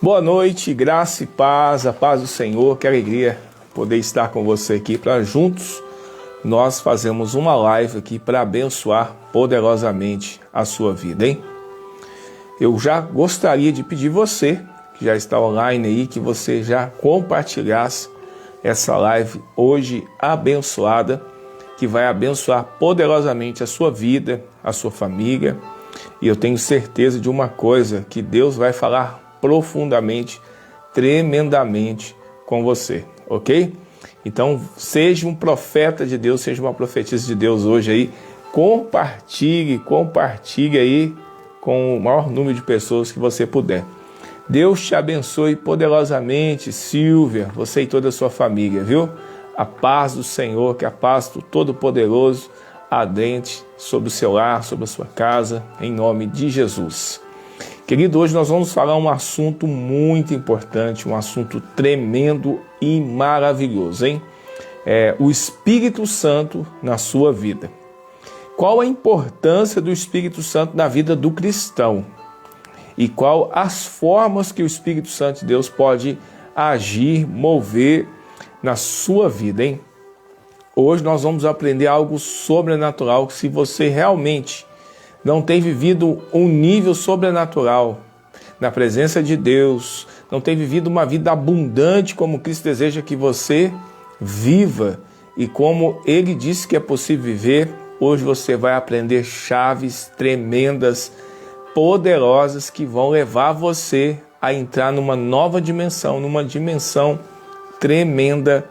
Boa noite, graça e paz, a paz do Senhor, que alegria poder estar com você aqui para juntos nós fazermos uma live aqui para abençoar poderosamente a sua vida, hein? Eu já gostaria de pedir você, que já está online aí, que você já compartilhasse essa live hoje abençoada, que vai abençoar poderosamente a sua vida, a sua família, e eu tenho certeza de uma coisa, que Deus vai falar profundamente, tremendamente com você, ok? Então, seja um profeta de Deus, seja uma profetisa de Deus hoje aí, compartilhe aí com o maior número de pessoas que você puder. Deus te abençoe poderosamente, Silvia, você e toda a sua família, viu? A paz do Senhor, que a paz do Todo-Poderoso adentre sobre o seu lar, sobre a sua casa, em nome de Jesus. Querido, hoje nós vamos falar um assunto muito importante, um assunto tremendo e maravilhoso, hein? O Espírito Santo na sua vida. Qual a importância do Espírito Santo na vida do cristão? E qual as formas que o Espírito Santo de Deus pode agir, mover na sua vida, hein? Hoje nós vamos aprender algo sobrenatural, que se você realmente não tem vivido um nível sobrenatural na presença de Deus, não tem vivido uma vida abundante como Cristo deseja que você viva e como Ele disse que é possível viver, hoje você vai aprender chaves tremendas, poderosas, que vão levar você a entrar numa nova dimensão, numa dimensão tremenda,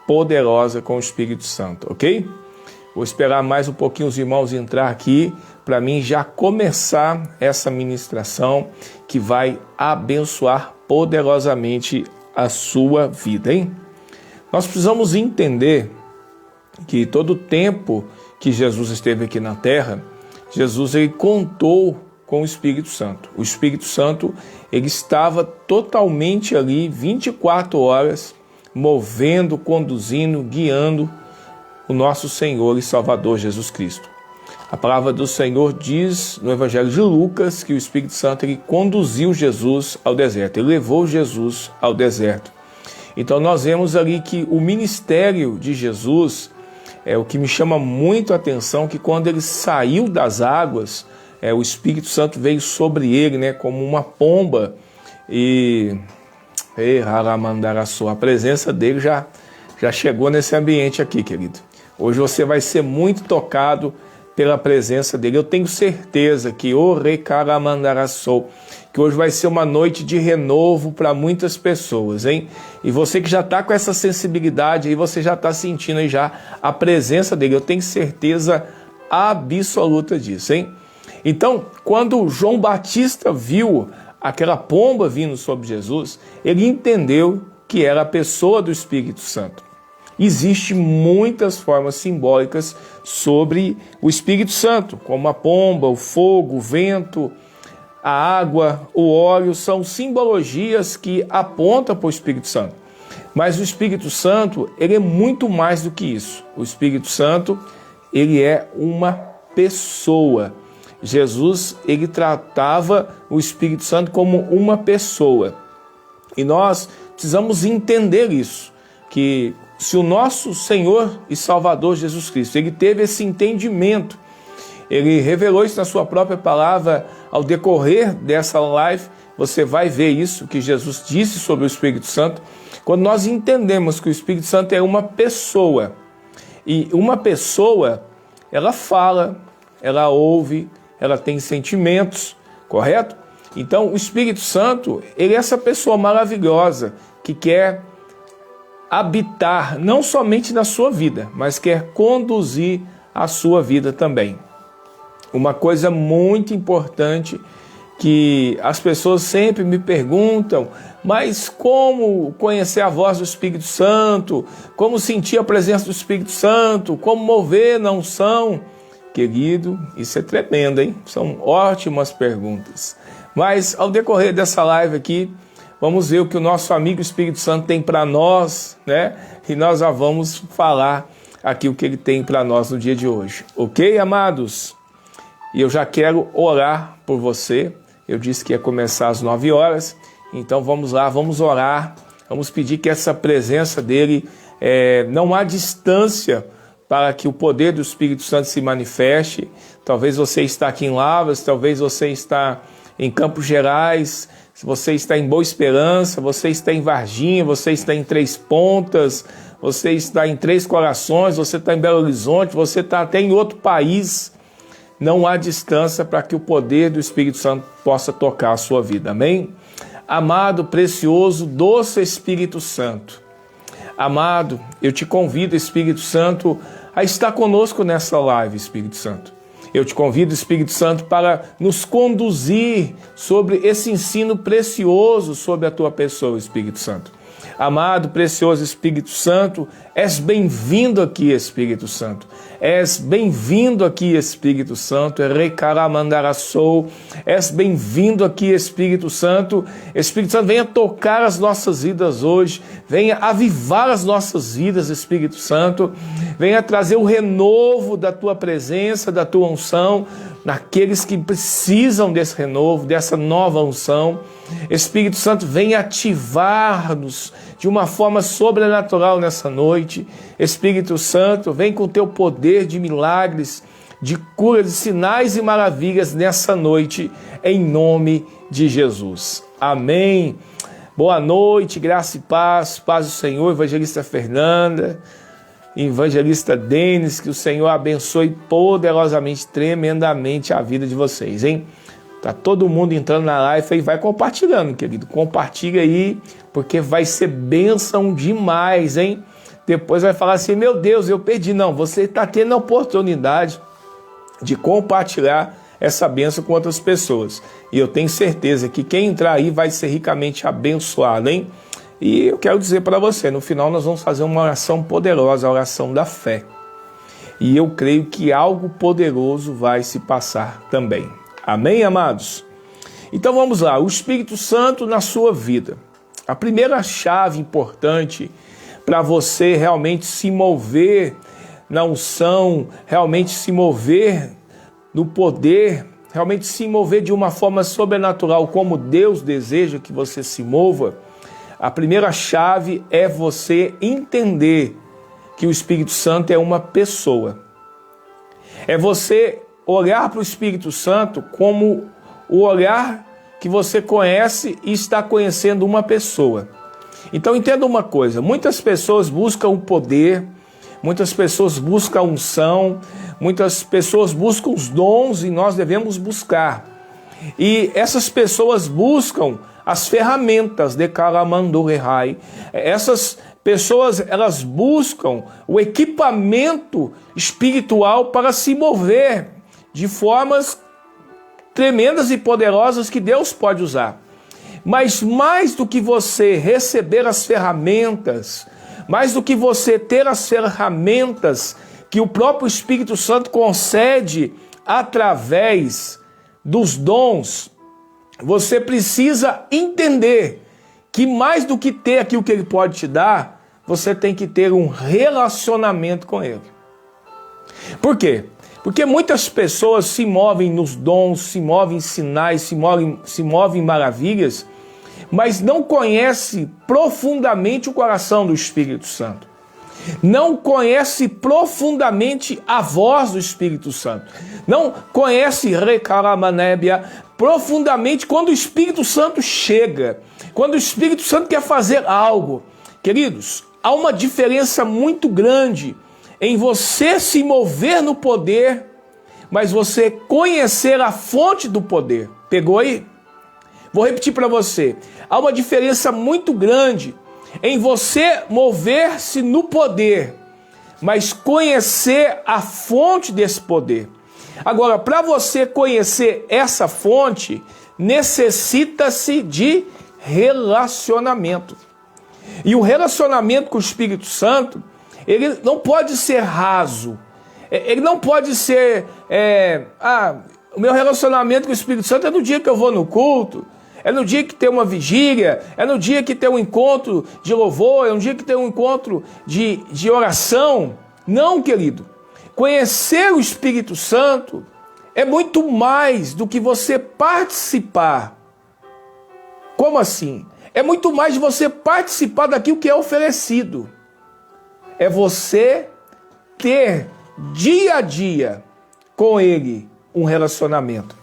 poderosa com o Espírito Santo, ok? Vou esperar mais um pouquinho os irmãos entrar aqui, para mim já começar essa ministração que vai abençoar poderosamente a sua vida, hein? Nós precisamos entender que todo o tempo que Jesus esteve aqui na terra, Jesus ele contou com o Espírito Santo. O Espírito Santo ele estava totalmente ali, 24 horas, movendo, conduzindo, guiando o nosso Senhor e Salvador Jesus Cristo. A palavra do Senhor diz no Evangelho de Lucas que o Espírito Santo ele conduziu Jesus ao deserto, ele levou Jesus ao deserto. Então nós vemos ali que o ministério de Jesus, o que me chama muito a atenção, que quando ele saiu das águas, o Espírito Santo veio sobre ele, né, como uma pomba, e a presença dele já chegou nesse ambiente aqui, querido. Hoje você vai ser muito tocado pela presença dele. Eu tenho certeza que que hoje vai ser uma noite de renovo para muitas pessoas, hein? E você que já está com essa sensibilidade aí, você já está sentindo aí já a presença dele. Eu tenho certeza absoluta disso, hein? Então, quando João Batista viu aquela pomba vindo sobre Jesus, ele entendeu que era a pessoa do Espírito Santo. Existem muitas formas simbólicas sobre o Espírito Santo, como a pomba, o fogo, o vento, a água, o óleo, são simbologias que apontam para o Espírito Santo. Mas o Espírito Santo, ele é muito mais do que isso. O Espírito Santo, ele é uma pessoa. Jesus, ele tratava o Espírito Santo como uma pessoa. E nós precisamos entender isso, que se o nosso Senhor e Salvador Jesus Cristo, ele teve esse entendimento, ele revelou isso na sua própria palavra, ao decorrer dessa live, você vai ver isso que Jesus disse sobre o Espírito Santo. Quando nós entendemos que o Espírito Santo é uma pessoa, e uma pessoa, ela fala, ela ouve, ela tem sentimentos, correto? Então, o Espírito Santo, ele é essa pessoa maravilhosa que quer habitar não somente na sua vida, mas quer conduzir a sua vida também. Uma coisa muito importante que as pessoas sempre me perguntam, mas como conhecer a voz do Espírito Santo? Como sentir a presença do Espírito Santo? Como mover na unção? Querido, isso é tremendo, hein? São ótimas perguntas. Mas ao decorrer dessa live aqui, vamos ver o que o nosso amigo Espírito Santo tem para nós, né? E nós já vamos falar aqui o que ele tem para nós no dia de hoje. Ok, amados? E eu já quero orar por você. Eu disse que ia começar às 9 horas. Então vamos lá, vamos orar, vamos pedir que essa presença dele, não há distância para que o poder do Espírito Santo se manifeste. Talvez você está aqui em Lavras, talvez você está em Campos Gerais, você está em Boa Esperança, você está em Varginha, você está em Três Pontas, você está em Três Corações, você está em Belo Horizonte, você está até em outro país. Não há distância para que o poder do Espírito Santo possa tocar a sua vida, amém? Amado, precioso, doce Espírito Santo, amado, eu te convido, Espírito Santo, a estar conosco nessa live, Espírito Santo. Eu te convido, Espírito Santo, para nos conduzir sobre esse ensino precioso sobre a tua pessoa, Espírito Santo. Amado, precioso Espírito Santo, és bem-vindo aqui, Espírito Santo. És bem-vindo aqui, Espírito Santo. És bem-vindo aqui, Espírito Santo. Espírito Santo, venha tocar as nossas vidas hoje. Venha avivar as nossas vidas, Espírito Santo. Venha trazer o renovo da tua presença, da tua unção, naqueles que precisam desse renovo, dessa nova unção. Espírito Santo, venha ativar-nos de uma forma sobrenatural nessa noite. Espírito Santo, vem com o teu poder de milagres, de cura, de sinais e maravilhas nessa noite, em nome de Jesus. Amém. Boa noite, graça e paz, paz do Senhor, evangelista Fernanda, evangelista Denis, que o Senhor abençoe poderosamente, tremendamente a vida de vocês, hein? Tá todo mundo entrando na live e vai compartilhando, querido. Compartilha aí, porque vai ser bênção demais, hein? Depois vai falar assim, meu Deus, eu perdi. Não, você está tendo a oportunidade de compartilhar essa bênção com outras pessoas. E eu tenho certeza que quem entrar aí vai ser ricamente abençoado, hein? E eu quero dizer para você, no final nós vamos fazer uma oração poderosa, a oração da fé. E eu creio que algo poderoso vai se passar também. Amém, amados? Então vamos lá, o Espírito Santo na sua vida. A primeira chave importante para você realmente se mover na unção, realmente se mover no poder, realmente se mover de uma forma sobrenatural, como Deus deseja que você se mova, a primeira chave é você entender que o Espírito Santo é uma pessoa. É você olhar para o Espírito Santo como o olhar que você conhece e está conhecendo uma pessoa. Então entenda uma coisa, muitas pessoas buscam o poder, muitas pessoas buscam a unção, muitas pessoas buscam os dons e nós devemos buscar. E essas pessoas buscam as ferramentas de Karamandorehai. Essas pessoas, elas buscam o equipamento espiritual para se mover de formas tremendas e poderosas que Deus pode usar. Mas mais do que você receber as ferramentas, mais do que você ter as ferramentas que o próprio Espírito Santo concede através dos dons, você precisa entender que mais do que ter aquilo que Ele pode te dar, você tem que ter um relacionamento com Ele. Por quê? Porque muitas pessoas se movem nos dons, se movem em sinais, se movem em maravilhas, mas não conhece profundamente o coração do Espírito Santo. Não conhece profundamente a voz do Espírito Santo. Não conhece profundamente quando o Espírito Santo chega, quando o Espírito Santo quer fazer algo. Queridos, há uma diferença muito grande em você se mover no poder, mas você conhecer a fonte do poder. Pegou aí? Vou repetir para você. Há uma diferença muito grande em você mover-se no poder, mas conhecer a fonte desse poder. Agora, para você conhecer essa fonte, necessita-se de relacionamento. E o relacionamento com o Espírito Santo, ele não pode ser raso. Ele não pode ser, o meu relacionamento com o Espírito Santo é no dia que eu vou no culto, é no dia que tem uma vigília, é no dia que tem um encontro de louvor, é no dia que tem um encontro de oração. Não, querido. Conhecer o Espírito Santo é muito mais do que você participar Como assim? É muito mais de você participar daquilo que é oferecido. É você ter dia a dia com Ele um relacionamento.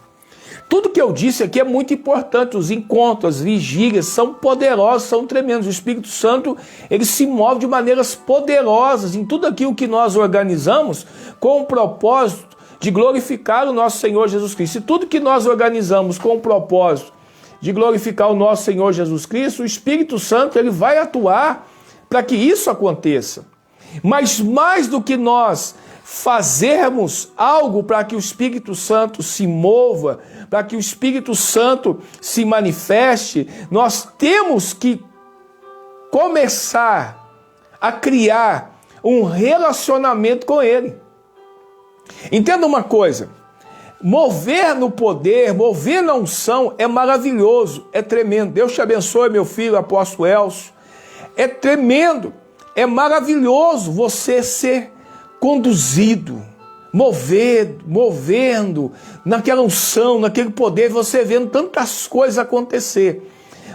Tudo que eu disse aqui é muito importante. Os encontros, as vigílias são poderosos, são tremendos. O Espírito Santo, ele se move de maneiras poderosas em tudo aquilo que nós organizamos com o propósito de glorificar o nosso Senhor Jesus Cristo. E tudo que nós organizamos com o propósito de glorificar o nosso Senhor Jesus Cristo, o Espírito Santo, ele vai atuar para que isso aconteça. Mas mais do que nós fazermos algo para que o Espírito Santo se mova, para que o Espírito Santo se manifeste, nós temos que começar a criar um relacionamento com Ele. Entenda uma coisa, mover no poder, mover na unção é maravilhoso, é tremendo. Deus te abençoe, meu filho, apóstolo Elcio. É tremendo, é maravilhoso você ser conduzido, movendo naquela unção, naquele poder, você vendo tantas coisas acontecer.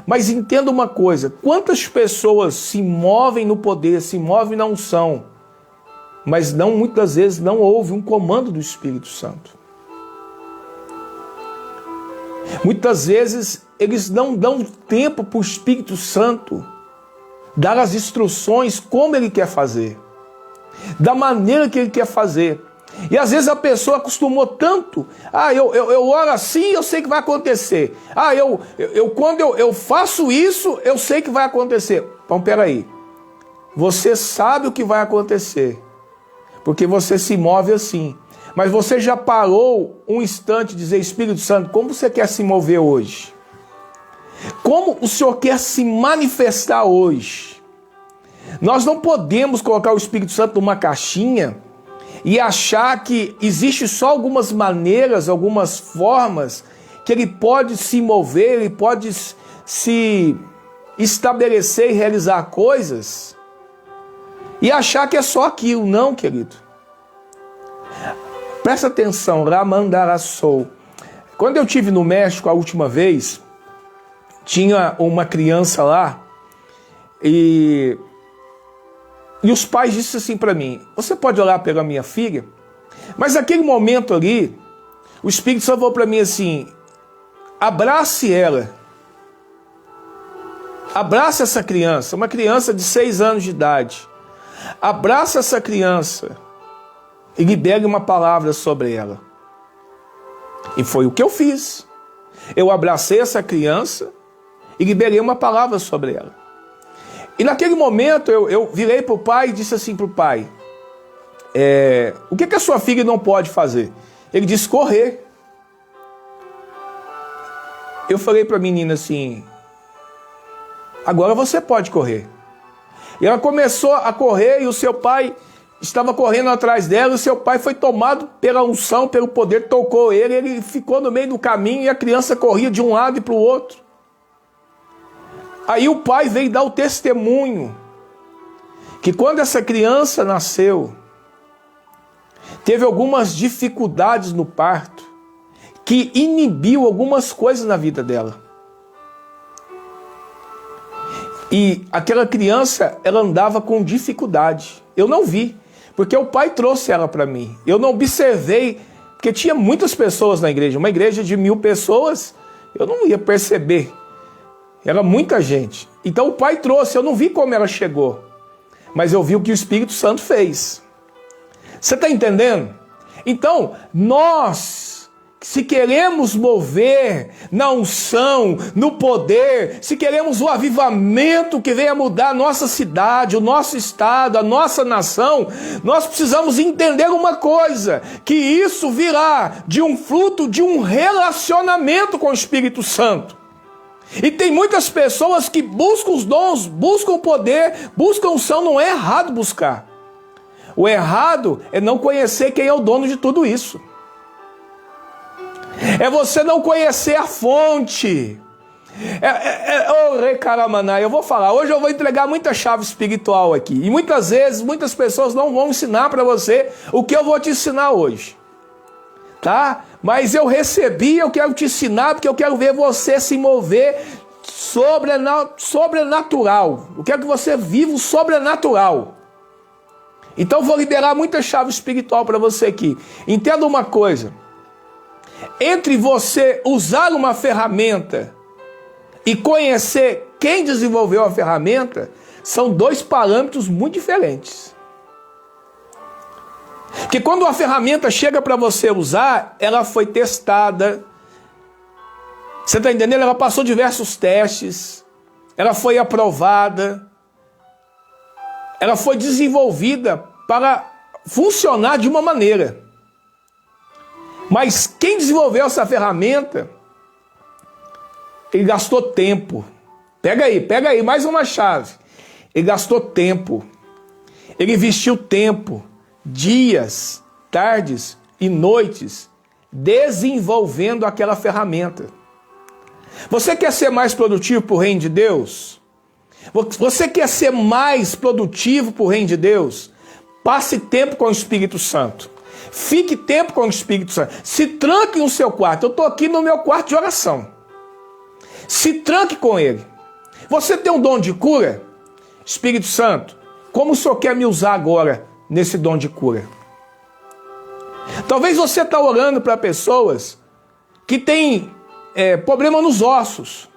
Mas entenda uma coisa, quantas pessoas se movem no poder, se movem na unção, mas muitas vezes não houve um comando do Espírito Santo. Muitas vezes eles não dão tempo para o Espírito Santo dar as instruções como ele quer fazer, da maneira que ele quer fazer. E às vezes a pessoa acostumou tanto, eu oro assim, eu sei que vai acontecer. Quando eu faço isso, eu sei que vai acontecer. Então, peraí, você sabe o que vai acontecer, porque você se move assim. Mas você já parou um instante de dizer, Espírito Santo, como você quer se mover hoje? Como o Senhor quer se manifestar hoje? Nós não podemos colocar o Espírito Santo numa caixinha e achar que existe só algumas maneiras, algumas formas que ele pode se mover, ele pode se estabelecer e realizar coisas e achar que é só aquilo. Não, querido. Presta atenção, Ramandarassou. Quando eu estive no México a última vez, tinha uma criança lá e os pais disseram assim para mim, você pode orar pela minha filha? Mas naquele momento ali, o Espírito Santo falou para mim assim, abrace ela. Abrace essa criança, uma criança de 6 anos de idade. Abrace essa criança e libere uma palavra sobre ela. E foi o que eu fiz. Eu abracei essa criança e liberei uma palavra sobre ela. E naquele momento eu virei para o pai e disse assim para o pai, o que a sua filha não pode fazer? Ele disse correr. Eu falei para a menina assim, agora você pode correr. E ela começou a correr e o seu pai estava correndo atrás dela, e o seu pai foi tomado pela unção, pelo poder, tocou ele ficou no meio do caminho e a criança corria de um lado e para o outro. Aí o pai veio dar o testemunho que quando essa criança nasceu, teve algumas dificuldades no parto que inibiu algumas coisas na vida dela. E aquela criança, ela andava com dificuldade. Eu não vi, porque o pai trouxe ela para mim. Eu não observei, porque tinha muitas pessoas na igreja. Uma igreja de 1000 pessoas, eu não ia perceber. Era muita gente. Então o pai trouxe, eu não vi como ela chegou. Mas eu vi o que o Espírito Santo fez. Você está entendendo? Então, nós, se queremos mover na unção, no poder, se queremos o avivamento que venha mudar a nossa cidade, o nosso estado, a nossa nação, nós precisamos entender uma coisa, que isso virá de um fruto de um relacionamento com o Espírito Santo. E tem muitas pessoas que buscam os dons, buscam o poder, buscam unção. Não é errado buscar. O errado é não conhecer quem é o dono de tudo isso. É você não conhecer a fonte. Eu vou falar, hoje eu vou entregar muita chave espiritual aqui. E muitas vezes, muitas pessoas não vão ensinar para você o que eu vou te ensinar hoje. Tá? Mas eu recebi, eu quero te ensinar, porque eu quero ver você se mover sobrenatural. Eu quero que você viva o sobrenatural. Então eu vou liberar muita chave espiritual para você aqui. Entenda uma coisa. Entre você usar uma ferramenta e conhecer quem desenvolveu a ferramenta, são dois parâmetros muito diferentes. Porque quando a ferramenta chega para você usar, ela foi testada. Você está entendendo? Ela passou diversos testes. Ela foi aprovada. Ela foi desenvolvida para funcionar de uma maneira. Mas quem desenvolveu essa ferramenta, ele gastou tempo. Pega aí, mais uma chave. Ele gastou tempo. Ele investiu tempo, dias, tardes e noites, desenvolvendo aquela ferramenta. Você quer ser mais produtivo para o reino de Deus? Você quer ser mais produtivo para o reino de Deus? Passe tempo com o Espírito Santo. Fique tempo com o Espírito Santo. Se tranque no seu quarto. Eu estou aqui no meu quarto de oração. Se tranque com ele. Você tem um dom de cura? Espírito Santo, como o Senhor quer me usar agora nesse dom de cura? Talvez você está orando para pessoas que têm problema nos ossos.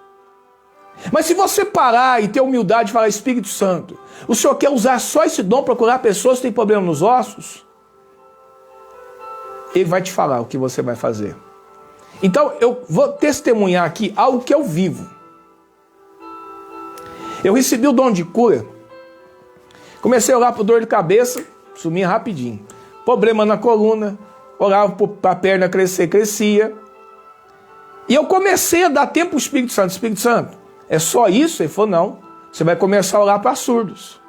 Mas se você parar e ter humildade e falar, Espírito Santo, o Senhor quer usar só esse dom para curar pessoas que têm problema nos ossos? Ele vai te falar o que você vai fazer. Então eu vou testemunhar aqui algo que eu vivo. Eu recebi o dom de cura. Comecei a orar por dor de cabeça, sumia rapidinho. Problema na coluna, orava para a perna crescer, crescia. E eu comecei a dar tempo para o Espírito Santo. Espírito Santo, é só isso? Ele falou, não. Você vai começar a orar para surdos.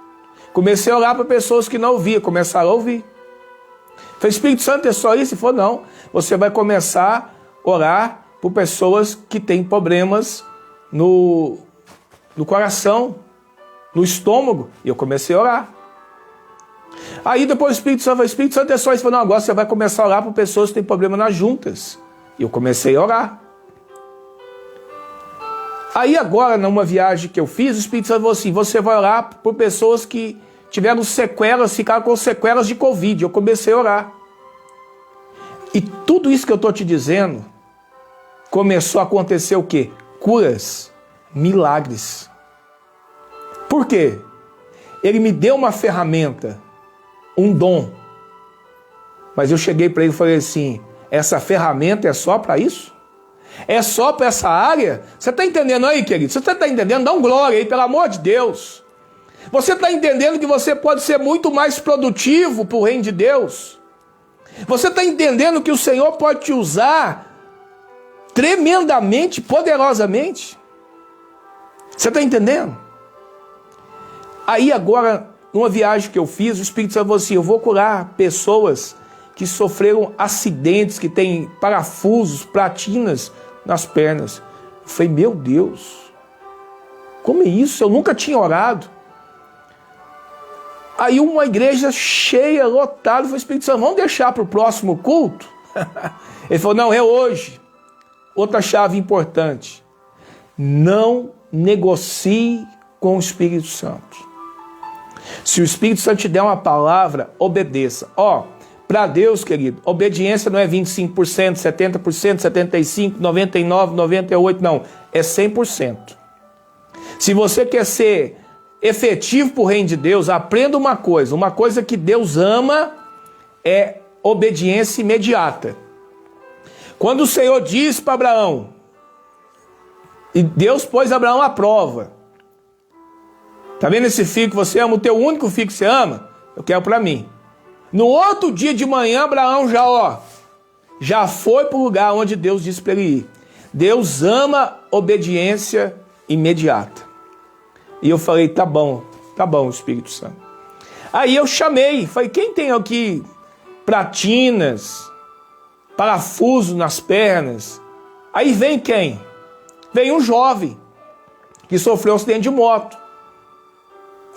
Comecei a orar para pessoas que não ouviam, começaram a ouvir. Falei, Espírito Santo, é só isso? Ele falou, não. Você vai começar a orar por pessoas que têm problemas no coração, no estômago. E eu comecei a orar. Aí depois o Espírito Santo falou, Espírito Santo, é só isso? Ele falou, não, agora você vai começar a orar por pessoas que têm problema nas juntas. E eu comecei a orar. Aí agora, numa viagem que eu fiz, o Espírito Santo falou assim, você vai orar por pessoas que tiveram sequelas, ficaram com sequelas de Covid. Eu comecei a orar. E tudo isso que eu estou te dizendo, começou a acontecer o quê? Curas, milagres. Por quê? Ele me deu uma ferramenta, um dom. Mas eu cheguei para ele e falei assim, essa ferramenta é só para isso? É só para essa área? Você está entendendo aí, querido? Você está entendendo? Dá um glória aí, pelo amor de Deus. Você está entendendo que você pode ser muito mais produtivo para o reino de Deus? Você está entendendo que o Senhor pode te usar tremendamente, poderosamente? Você está entendendo? Aí agora, numa viagem que eu fiz, o Espírito Santo falou assim, eu vou curar pessoas que sofreram acidentes, que têm parafusos, platinas nas pernas. Eu falei, meu Deus, como é isso? Eu nunca tinha orado. Aí uma igreja cheia, lotada, foi o Espírito Santo, vamos deixar para o próximo culto? Ele falou, não, é hoje. Outra chave importante, não negocie com o Espírito Santo. Se o Espírito Santo te der uma palavra, obedeça. Para Deus, querido, obediência não é 25%, 70%, 75%, 99%, 98%, não. É 100%. Se você quer ser efetivo para o reino de Deus, aprenda uma coisa que Deus ama é obediência imediata. Quando o Senhor disse para Abraão, e Deus pôs Abraão à prova, tá vendo esse filho que você ama, o teu único filho que você ama? Eu quero para mim. No outro dia de manhã, Abraão já foi para o lugar onde Deus disse para ele ir. Deus ama obediência imediata. E eu falei, tá bom, Espírito Santo. Aí eu chamei, falei, quem tem aqui platinas, parafuso nas pernas? Aí vem quem? Vem um jovem que sofreu um acidente de moto.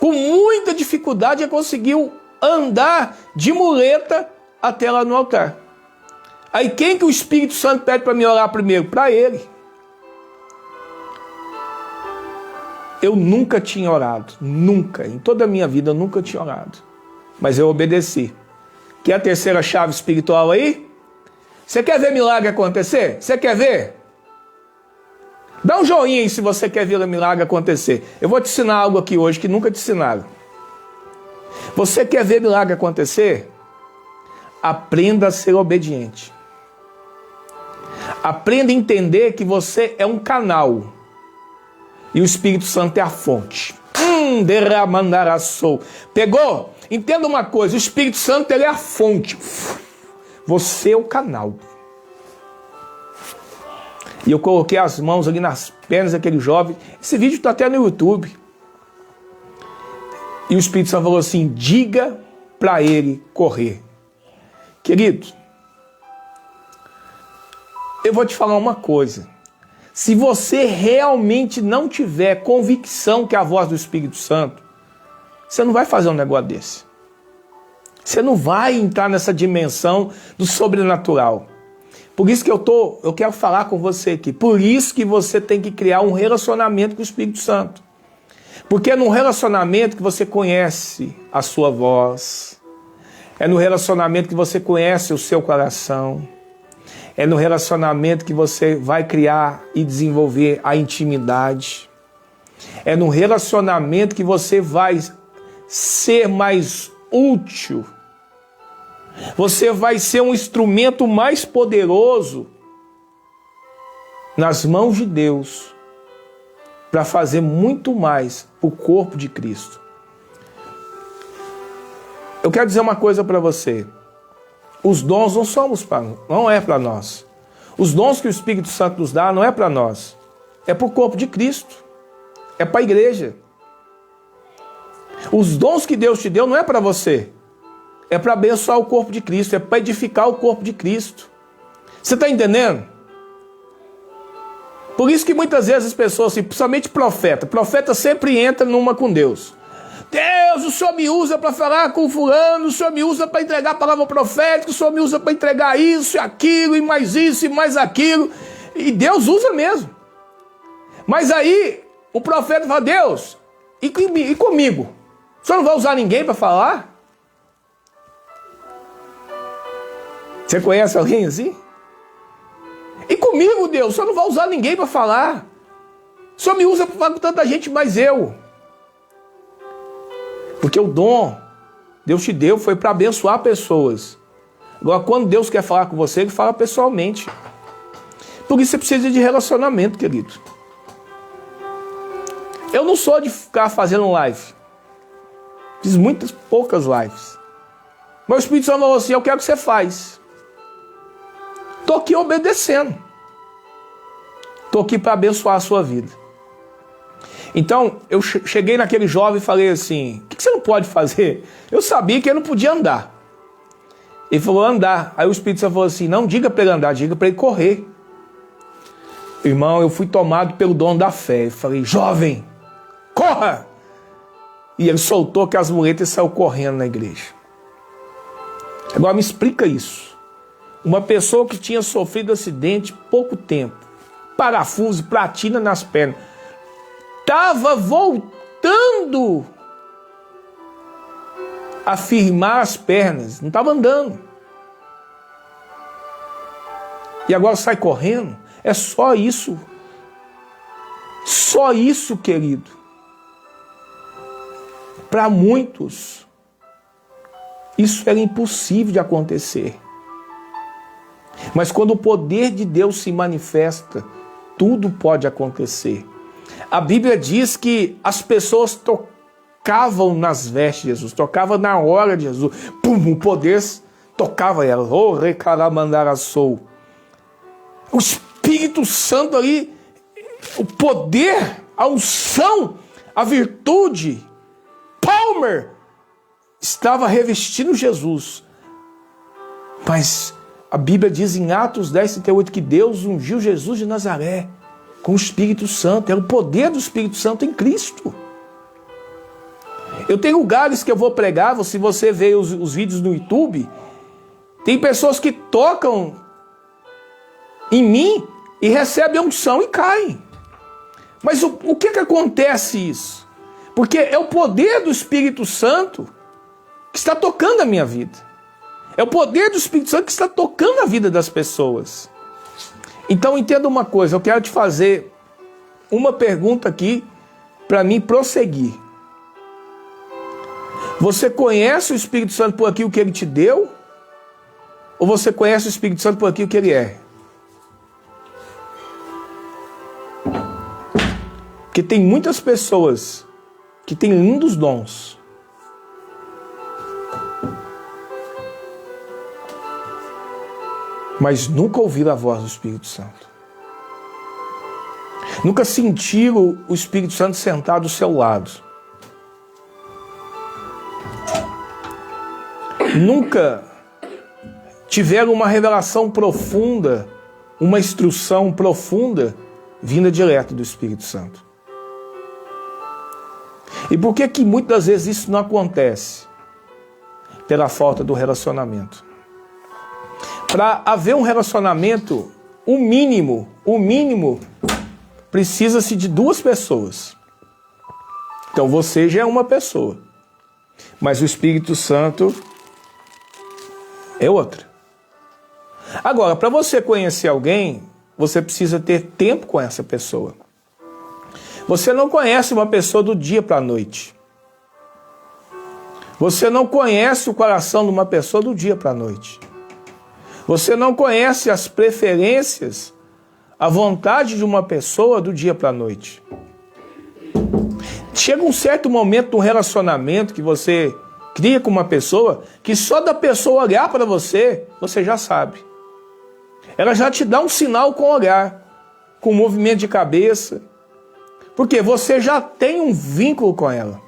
Com muita dificuldade ele conseguiu andar de muleta até lá no altar. Aí quem que o Espírito Santo pede para me orar primeiro? Para ele. Eu nunca tinha orado, nunca, em toda a minha vida eu nunca tinha orado. Mas eu obedeci. Quer a terceira chave espiritual aí? Você quer ver milagre acontecer? Você quer ver? Dá um joinha aí se você quer ver o milagre acontecer. Eu vou te ensinar algo aqui hoje que nunca te ensinaram. Você quer ver milagre acontecer? Aprenda a ser obediente. Aprenda a entender que você é um canal. E o Espírito Santo é a fonte. Derramandaraçou. Pegou? Entenda uma coisa, o Espírito Santo ele é a fonte. Você é o canal. E eu coloquei as mãos ali nas pernas daquele jovem. Esse vídeo está até no YouTube. E o Espírito Santo falou assim, diga para ele correr. Querido, eu vou te falar uma coisa. Se você realmente não tiver convicção que é a voz do Espírito Santo, você não vai fazer um negócio desse. Você não vai entrar nessa dimensão do sobrenatural. Por isso que eu quero falar com você aqui. Por isso que você tem que criar um relacionamento com o Espírito Santo. Porque é num relacionamento que você conhece a sua voz. É no relacionamento que você conhece o seu coração. É no relacionamento que você vai criar e desenvolver a intimidade. É no relacionamento que você vai ser mais útil. Você vai ser um instrumento mais poderoso nas mãos de Deus para fazer muito mais para o corpo de Cristo. Eu quero dizer uma coisa para você. Os dons não é para nós. Os dons que o Espírito Santo nos dá não é para nós. É para o corpo de Cristo. É para a igreja. Os dons que Deus te deu não é para você. É para abençoar o corpo de Cristo. É para edificar o corpo de Cristo. Você está entendendo? Por isso que muitas vezes as pessoas, assim, principalmente profeta sempre entra numa com Deus. Deus, o Senhor me usa para falar com fulano, o Senhor me usa para entregar a palavra profética, o Senhor me usa para entregar isso e aquilo, e mais isso e mais aquilo. E Deus usa mesmo. Mas aí o profeta fala, Deus, e comigo? O Senhor não vai usar ninguém para falar? Você conhece alguém assim? E comigo, Deus, o Senhor não vai usar ninguém para falar. O Senhor me usa para falar com tanta gente, mas eu. Porque o dom, Deus te deu, foi para abençoar pessoas. Agora, quando Deus quer falar com você, Ele fala pessoalmente. Por isso você precisa de relacionamento, querido. Eu não sou de ficar fazendo live. Fiz poucas lives. Mas o Espírito Santo falou assim, eu quero que você faz. Estou aqui obedecendo. Estou aqui para abençoar a sua vida. Então, eu cheguei naquele jovem e falei assim, o que você não pode fazer? Eu sabia que ele não podia andar. Ele falou, andar. Aí o Espírito Santo falou assim, não diga para ele andar, diga para ele correr. Irmão, eu fui tomado pelo dom da fé. Eu falei, jovem, corra! E ele soltou que as muletas e saiu correndo na igreja. Agora me explica isso. Uma pessoa que tinha sofrido acidente pouco tempo, parafuso, platina nas pernas, estava voltando a firmar as pernas, não estava andando. E agora sai correndo? É só isso. Só isso, querido. Para muitos, isso era impossível de acontecer. Mas quando o poder de Deus se manifesta, tudo pode acontecer. A Bíblia diz que as pessoas tocavam nas vestes de Jesus, tocavam na hora de Jesus. Pum, o poder tocava elas. Oh, recaramandaraçou. O Espírito Santo ali, o poder, a unção, a virtude, Palmer, estava revestindo Jesus. Mas a Bíblia diz em Atos 10:38 que Deus ungiu Jesus de Nazaré com o Espírito Santo. É o poder do Espírito Santo em Cristo. Eu tenho lugares que eu vou pregar, se você vê os vídeos no YouTube, tem pessoas que tocam em mim e recebem a unção e caem. Mas o que acontece isso? Porque é o poder do Espírito Santo que está tocando a minha vida. É o poder do Espírito Santo que está tocando a vida das pessoas. Então entenda uma coisa, eu quero te fazer uma pergunta aqui para mim prosseguir. Você conhece o Espírito Santo por aquilo que ele te deu? Ou você conhece o Espírito Santo por aquilo que ele é? Porque tem muitas pessoas que têm lindos dons, mas nunca ouviram a voz do Espírito Santo. Nunca sentiram o Espírito Santo sentado ao seu lado. Nunca tiveram uma revelação profunda, uma instrução profunda, vinda direto do Espírito Santo. E por que muitas vezes isso não acontece? Pela falta do relacionamento. Para haver um relacionamento, o mínimo, precisa-se de 2 pessoas. Então você já é uma pessoa, mas o Espírito Santo é outra. Agora, para você conhecer alguém, você precisa ter tempo com essa pessoa. Você não conhece uma pessoa do dia para a noite. Você não conhece o coração de uma pessoa do dia para a noite. Você não conhece as preferências, a vontade de uma pessoa do dia para a noite. Chega um certo momento do relacionamento que você cria com uma pessoa, que só da pessoa olhar para você, você já sabe. Ela já te dá um sinal com o olhar, com o movimento de cabeça, porque você já tem um vínculo com ela.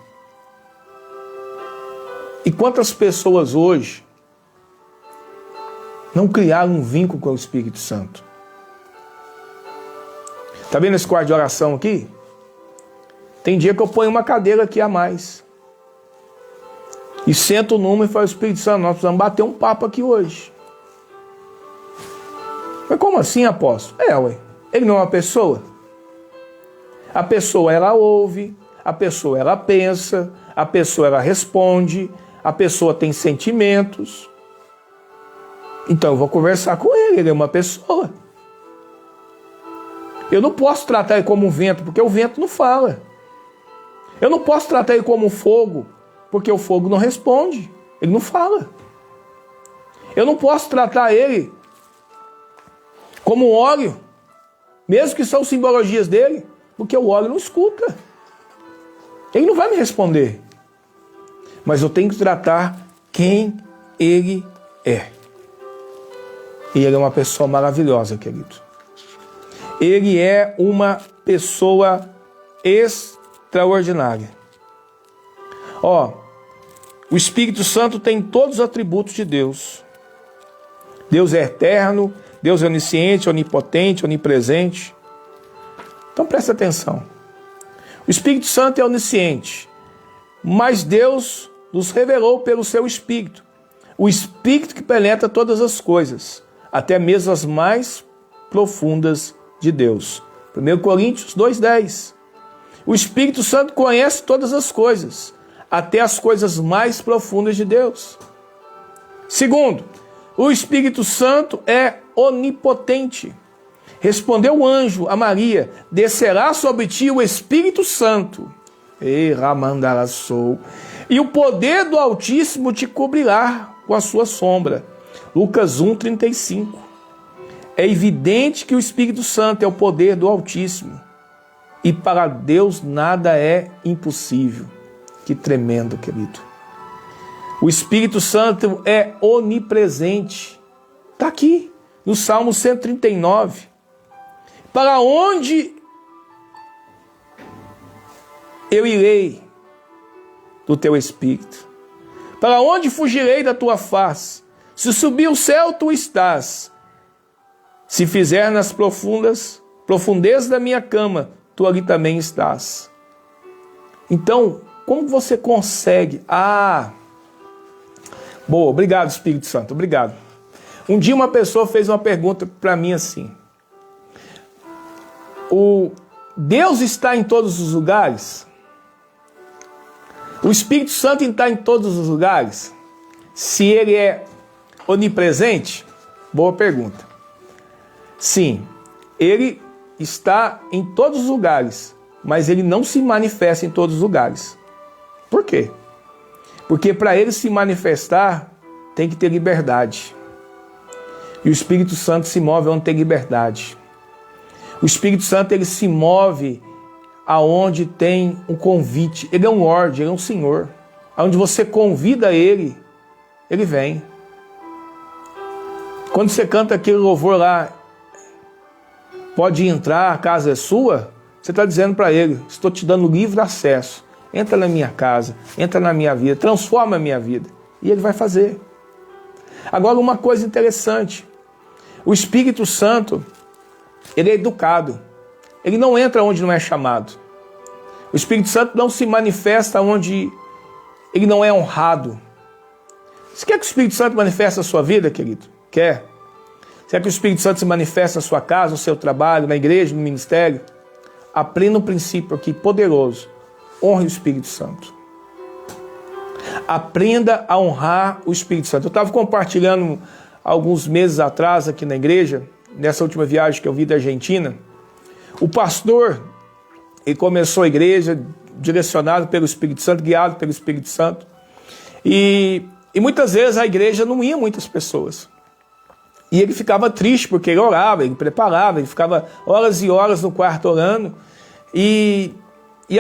E quantas pessoas hoje não criaram um vínculo com o Espírito Santo? Está vendo esse quarto de oração aqui? Tem dia que eu ponho uma cadeira aqui a mais. E sento numa e falo, Espírito Santo, nós precisamos bater um papo aqui hoje. Mas como assim, apóstolo? Ué, ele não é uma pessoa? A pessoa, ela ouve, a pessoa, ela pensa, a pessoa, ela responde, a pessoa tem sentimentos. Então eu vou conversar com ele, ele é uma pessoa. Eu não posso tratar ele como um vento, porque o vento não fala. Eu não posso tratar ele como um fogo, porque o fogo não responde, ele não fala. Eu não posso tratar ele como um óleo, mesmo que são simbologias dele, porque o óleo não escuta. Ele não vai me responder. Mas eu tenho que tratar quem ele é. E ele é uma pessoa maravilhosa, querido. Ele é uma pessoa extraordinária. O Espírito Santo tem todos os atributos de Deus. Deus é eterno, Deus é onisciente, onipotente, onipresente. Então presta atenção. O Espírito Santo é onisciente, mas Deus nos revelou pelo seu Espírito. O Espírito que penetra todas as coisas, até mesmo as mais profundas de Deus. 1 Coríntios 2,10. O Espírito Santo conhece todas as coisas, até as coisas mais profundas de Deus. Segundo, o Espírito Santo é onipotente. Respondeu o anjo a Maria, descerá sobre ti o Espírito Santo. E o poder do Altíssimo te cobrirá com a sua sombra. Lucas 1,35. É evidente que o Espírito Santo é o poder do Altíssimo. E para Deus nada é impossível. Que tremendo, querido. O Espírito Santo é onipresente. Está aqui, no Salmo 139. Para onde eu irei do teu Espírito? Para onde fugirei da tua face? Se subir o céu, tu estás. Se fizer nas profundezas da minha cama, tu ali também estás. Então, como você consegue? Boa, obrigado, Espírito Santo, obrigado. Um dia uma pessoa fez uma pergunta para mim assim. Deus está em todos os lugares? O Espírito Santo está em todos os lugares? Se ele é onipresente? Boa pergunta. Sim, ele está em todos os lugares, mas ele não se manifesta em todos os lugares. Por quê? Porque para ele se manifestar, tem que ter liberdade. E o Espírito Santo se move onde tem liberdade. O Espírito Santo, ele se move aonde tem um convite. Ele é um Lorde, ele é um Senhor. Aonde você convida ele, ele vem. Quando você canta aquele louvor lá, pode entrar, a casa é sua, você está dizendo para ele, estou te dando livre acesso. Entra na minha casa, entra na minha vida, transforma a minha vida. E ele vai fazer. Agora, uma coisa interessante. O Espírito Santo, ele é educado. Ele não entra onde não é chamado. O Espírito Santo não se manifesta onde ele não é honrado. Você quer que o Espírito Santo manifeste a sua vida, querido? Quer? Você quer que o Espírito Santo se manifeste na sua casa, no seu trabalho, na igreja, no ministério? Aprenda um princípio aqui poderoso. Honre o Espírito Santo. Aprenda a honrar o Espírito Santo. Eu estava compartilhando alguns meses atrás aqui na igreja, nessa última viagem que eu vi da Argentina. O pastor, ele começou a igreja direcionado pelo Espírito Santo, guiado pelo Espírito Santo. E muitas vezes a igreja não ia muitas pessoas. E ele ficava triste porque ele orava, ele preparava, ele ficava horas e horas no quarto orando. E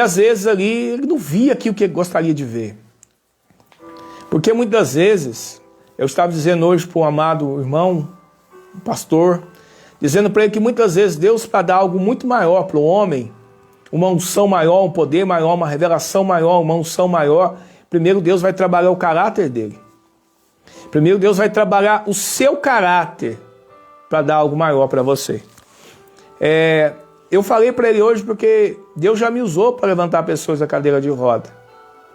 às vezes ali ele não via aquilo que ele gostaria de ver. Porque muitas vezes, eu estava dizendo hoje para um amado irmão, um pastor, dizendo para ele que muitas vezes Deus, para dar algo muito maior para o homem, uma unção maior, um poder maior, uma revelação maior, uma unção maior, primeiro Deus vai trabalhar o caráter dele. Primeiro Deus vai trabalhar o seu caráter para dar algo maior para você. Eu falei para ele hoje porque Deus já me usou para levantar pessoas da cadeira de roda,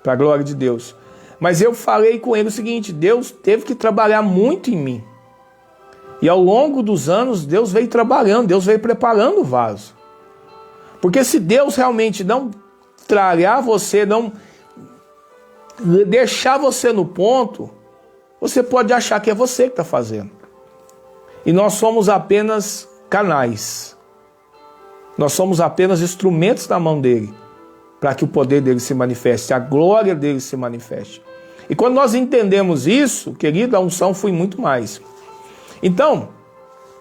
para a glória de Deus. Mas eu falei com ele o seguinte, Deus teve que trabalhar muito em mim. E ao longo dos anos, Deus veio trabalhando, Deus veio preparando o vaso. Porque se Deus realmente não trabalhar você, não deixar você no ponto, você pode achar que é você que está fazendo. E nós somos apenas canais. Nós somos apenas instrumentos na mão dele, para que o poder dele se manifeste, a glória dele se manifeste. E quando nós entendemos isso, querido, a unção foi muito mais. Então,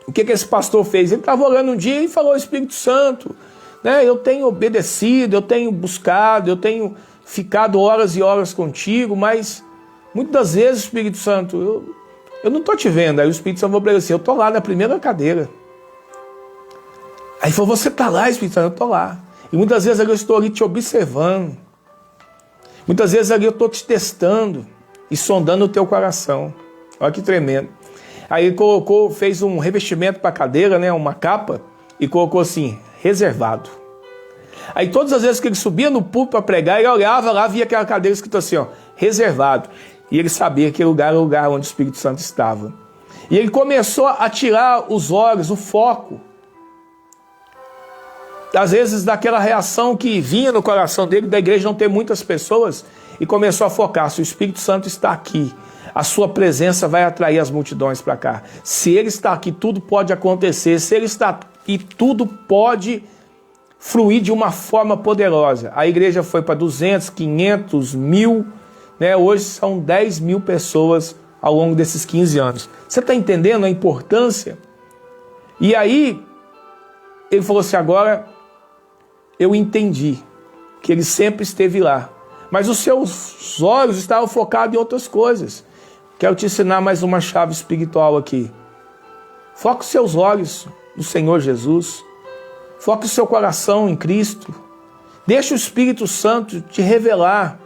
o que esse pastor fez? Ele estava orando um dia e falou, Espírito Santo, né, eu tenho obedecido, eu tenho buscado, eu tenho ficado horas e horas contigo, mas muitas das vezes, Espírito Santo, eu não estou te vendo. Aí o Espírito Santo falou para ele assim, eu estou lá na primeira cadeira. Aí ele falou, você está lá, Espírito Santo? Eu estou lá. E muitas vezes eu estou ali te observando. Muitas vezes ali eu estou te testando e sondando o teu coração. Olha que tremendo. Aí ele colocou, fez um revestimento para a cadeira, né, uma capa, e colocou assim, reservado. Aí todas as vezes que ele subia no púlpito para pregar, ele olhava lá, via aquela cadeira escrita assim, ó, reservado. E ele sabia que aquele lugar era o lugar onde o Espírito Santo estava. E ele começou a tirar os olhos, o foco, às vezes daquela reação que vinha no coração dele, da igreja não ter muitas pessoas, e começou a focar, se o Espírito Santo está aqui, a sua presença vai atrair as multidões para cá. Se ele está aqui, tudo pode acontecer. Se ele está aqui, tudo pode fluir de uma forma poderosa. A igreja foi para 200, 500, 1000, né? Hoje são 10 mil pessoas ao longo desses 15 anos. Você está entendendo a importância? E aí, ele falou assim, agora eu entendi que ele sempre esteve lá. Mas os seus olhos estavam focados em outras coisas. Quero te ensinar mais uma chave espiritual aqui. Foque os seus olhos no Senhor Jesus. Foque o seu coração em Cristo. Deixe o Espírito Santo te revelar.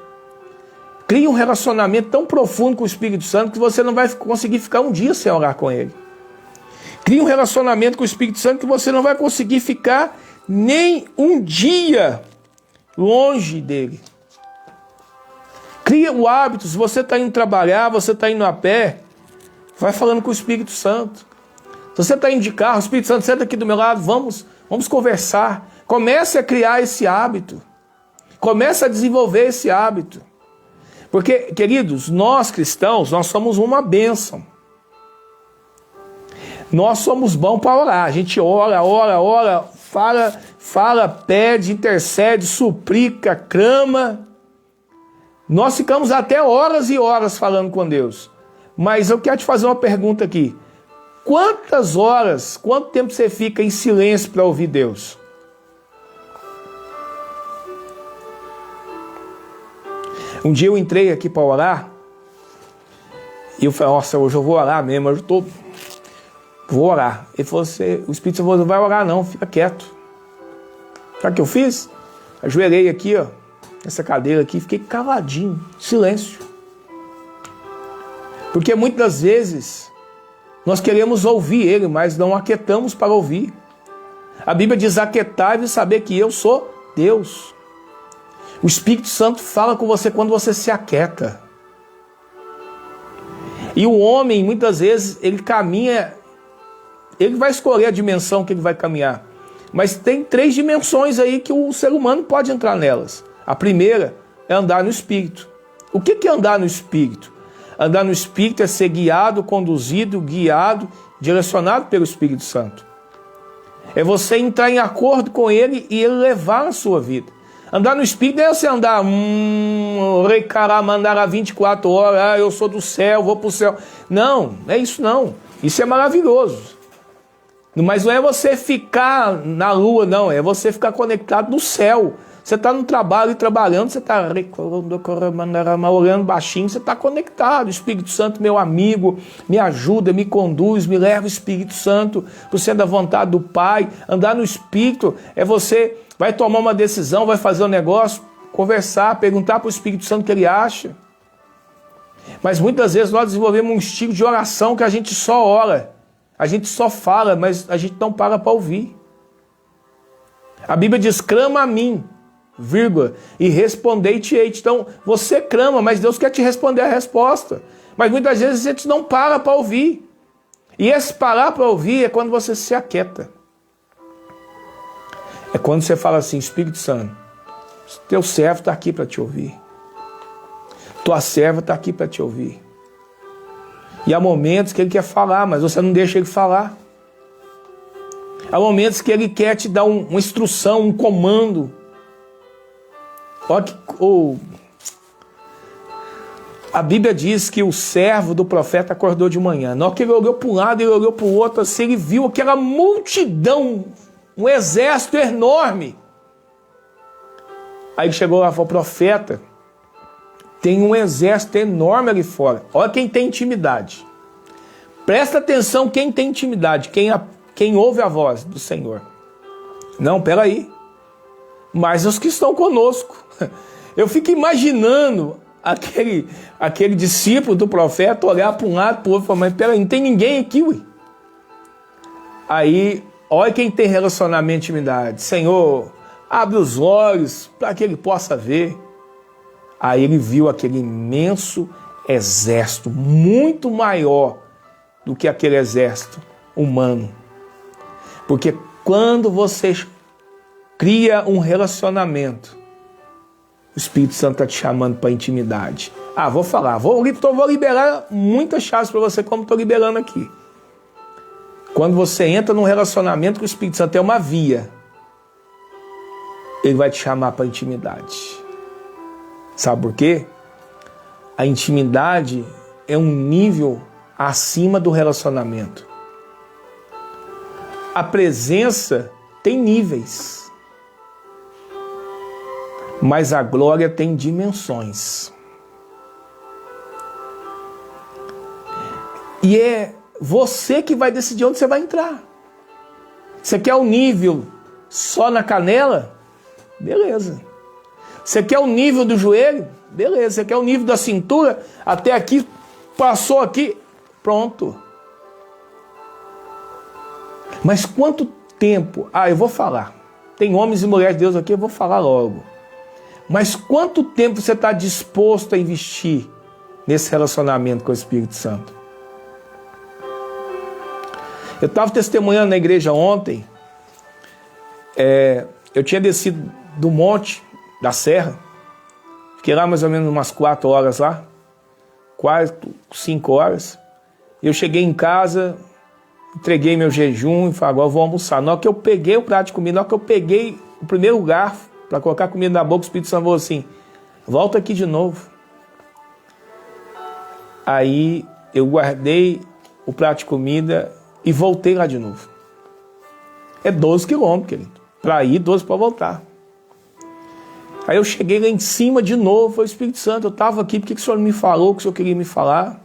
Crie um relacionamento tão profundo com o Espírito Santo que você não vai conseguir ficar um dia sem orar com ele. Crie um relacionamento com o Espírito Santo que você não vai conseguir ficar nem um dia longe dele. Cria o hábito, se você está indo trabalhar, você está indo a pé, vai falando com o Espírito Santo. Se você está indo de carro, o Espírito Santo senta aqui do meu lado, vamos conversar, Comece a criar esse hábito. Comece a desenvolver esse hábito. Porque, queridos, nós cristãos, nós somos uma bênção. Nós somos bons para orar. A gente ora, fala, pede, intercede, suplica, clama. Nós ficamos até horas e horas falando com Deus. Mas eu quero te fazer uma pergunta aqui. Quantas horas, quanto tempo você fica em silêncio para ouvir Deus? Um dia eu entrei aqui para orar e eu falei, nossa, hoje eu vou orar mesmo, vou orar. Ele falou assim, o Espírito Santo falou, não vai orar não, fica quieto. Sabe o que eu fiz? Ajoelhei aqui, ó, nessa cadeira aqui, fiquei caladinho, silêncio. Porque muitas vezes nós queremos ouvir Ele, mas não aquietamos para ouvir. A Bíblia diz, aquietai-vos e saber que eu sou Deus. O Espírito Santo fala com você quando você se aquieta. E o homem, muitas vezes, ele caminha, ele vai escolher a dimensão que ele vai caminhar. Mas tem 3 dimensões aí que o ser humano pode entrar nelas. A primeira é andar no Espírito. O que é andar no Espírito? Andar no Espírito é ser guiado, conduzido, guiado, direcionado pelo Espírito Santo. É você entrar em acordo com Ele e Ele levar a sua vida. Andar no Espírito não é você andar, mandar 24 horas, eu sou do céu, vou para o céu. Não, é isso não. Isso é maravilhoso. Mas não é você ficar na lua, não. É você ficar conectado no céu. Você está no trabalho e trabalhando, você está olhando baixinho, você está conectado. O Espírito Santo, meu amigo, me ajuda, me conduz, me leva o Espírito Santo para ser da vontade do Pai. Andar no Espírito é você vai tomar uma decisão, vai fazer um negócio, conversar, perguntar para o Espírito Santo o que ele acha. Mas muitas vezes nós desenvolvemos um estilo de oração que a gente só ora, a gente só fala, mas a gente não para ouvir. A Bíblia diz, clama a mim, vírgula, e respondei-te-ei. Então, você clama, mas Deus quer te responder a resposta. Mas muitas vezes a gente não para ouvir. E esse parar para ouvir é quando você se aquieta. É quando você fala assim, Espírito Santo, teu servo está aqui para te ouvir. Tua serva está aqui para te ouvir. E há momentos que ele quer falar, mas você não deixa ele falar. Há momentos que ele quer te dar uma instrução, um comando. Olha que, a Bíblia diz que o servo do profeta acordou de manhã. Na hora que ele olhou para um lado, ele olhou para o outro, assim, ele viu aquela multidão, um exército enorme. Aí ele chegou lá e falou, profeta, tem um exército enorme ali fora. Olha quem tem intimidade. Presta atenção quem tem intimidade, quem ouve a voz do Senhor. Não, peraí. Mas os que estão conosco. Eu fico imaginando aquele discípulo do profeta olhar para um lado, para o outro e falar, mas peraí, não tem ninguém aqui, ué. Aí, olha quem tem relacionamento e intimidade. Senhor, abre os olhos para que ele possa ver. Aí ele viu aquele imenso exército, muito maior do que aquele exército humano. Porque quando você cria um relacionamento, o Espírito Santo está te chamando para intimidade. Vou falar, vou liberar muitas chaves para você, como estou liberando aqui. Quando você entra num relacionamento com o Espírito Santo, é uma via. Ele vai te chamar para intimidade. Sabe por quê? A intimidade é um nível acima do relacionamento. A presença tem níveis, mas a glória tem dimensões. E é você que vai decidir onde você vai entrar. Você quer o nível só na canela? Beleza. Você quer o nível do joelho? Beleza. Você quer o nível da cintura? Até aqui, passou aqui, pronto. Mas quanto tempo? Eu vou falar. Tem homens e mulheres de Deus aqui, eu vou falar logo. Mas quanto tempo você está disposto a investir nesse relacionamento com o Espírito Santo? Eu estava testemunhando na igreja ontem. eu tinha descido do monte, da serra, fiquei lá mais ou menos umas 4 horas lá, 4, 5 horas, eu cheguei em casa, entreguei meu jejum e falei, agora eu vou almoçar. Na hora que eu peguei o prato de comida, na hora que eu peguei o primeiro garfo para colocar a comida na boca, o Espírito Santo falou assim, volta aqui de novo. Aí eu guardei o prato de comida e voltei lá de novo. É 12 quilômetros, querido. Para ir, 12 para voltar. Aí eu cheguei lá em cima de novo, falei, Espírito Santo, eu estava aqui, por que o Senhor não me falou o que o Senhor queria me falar?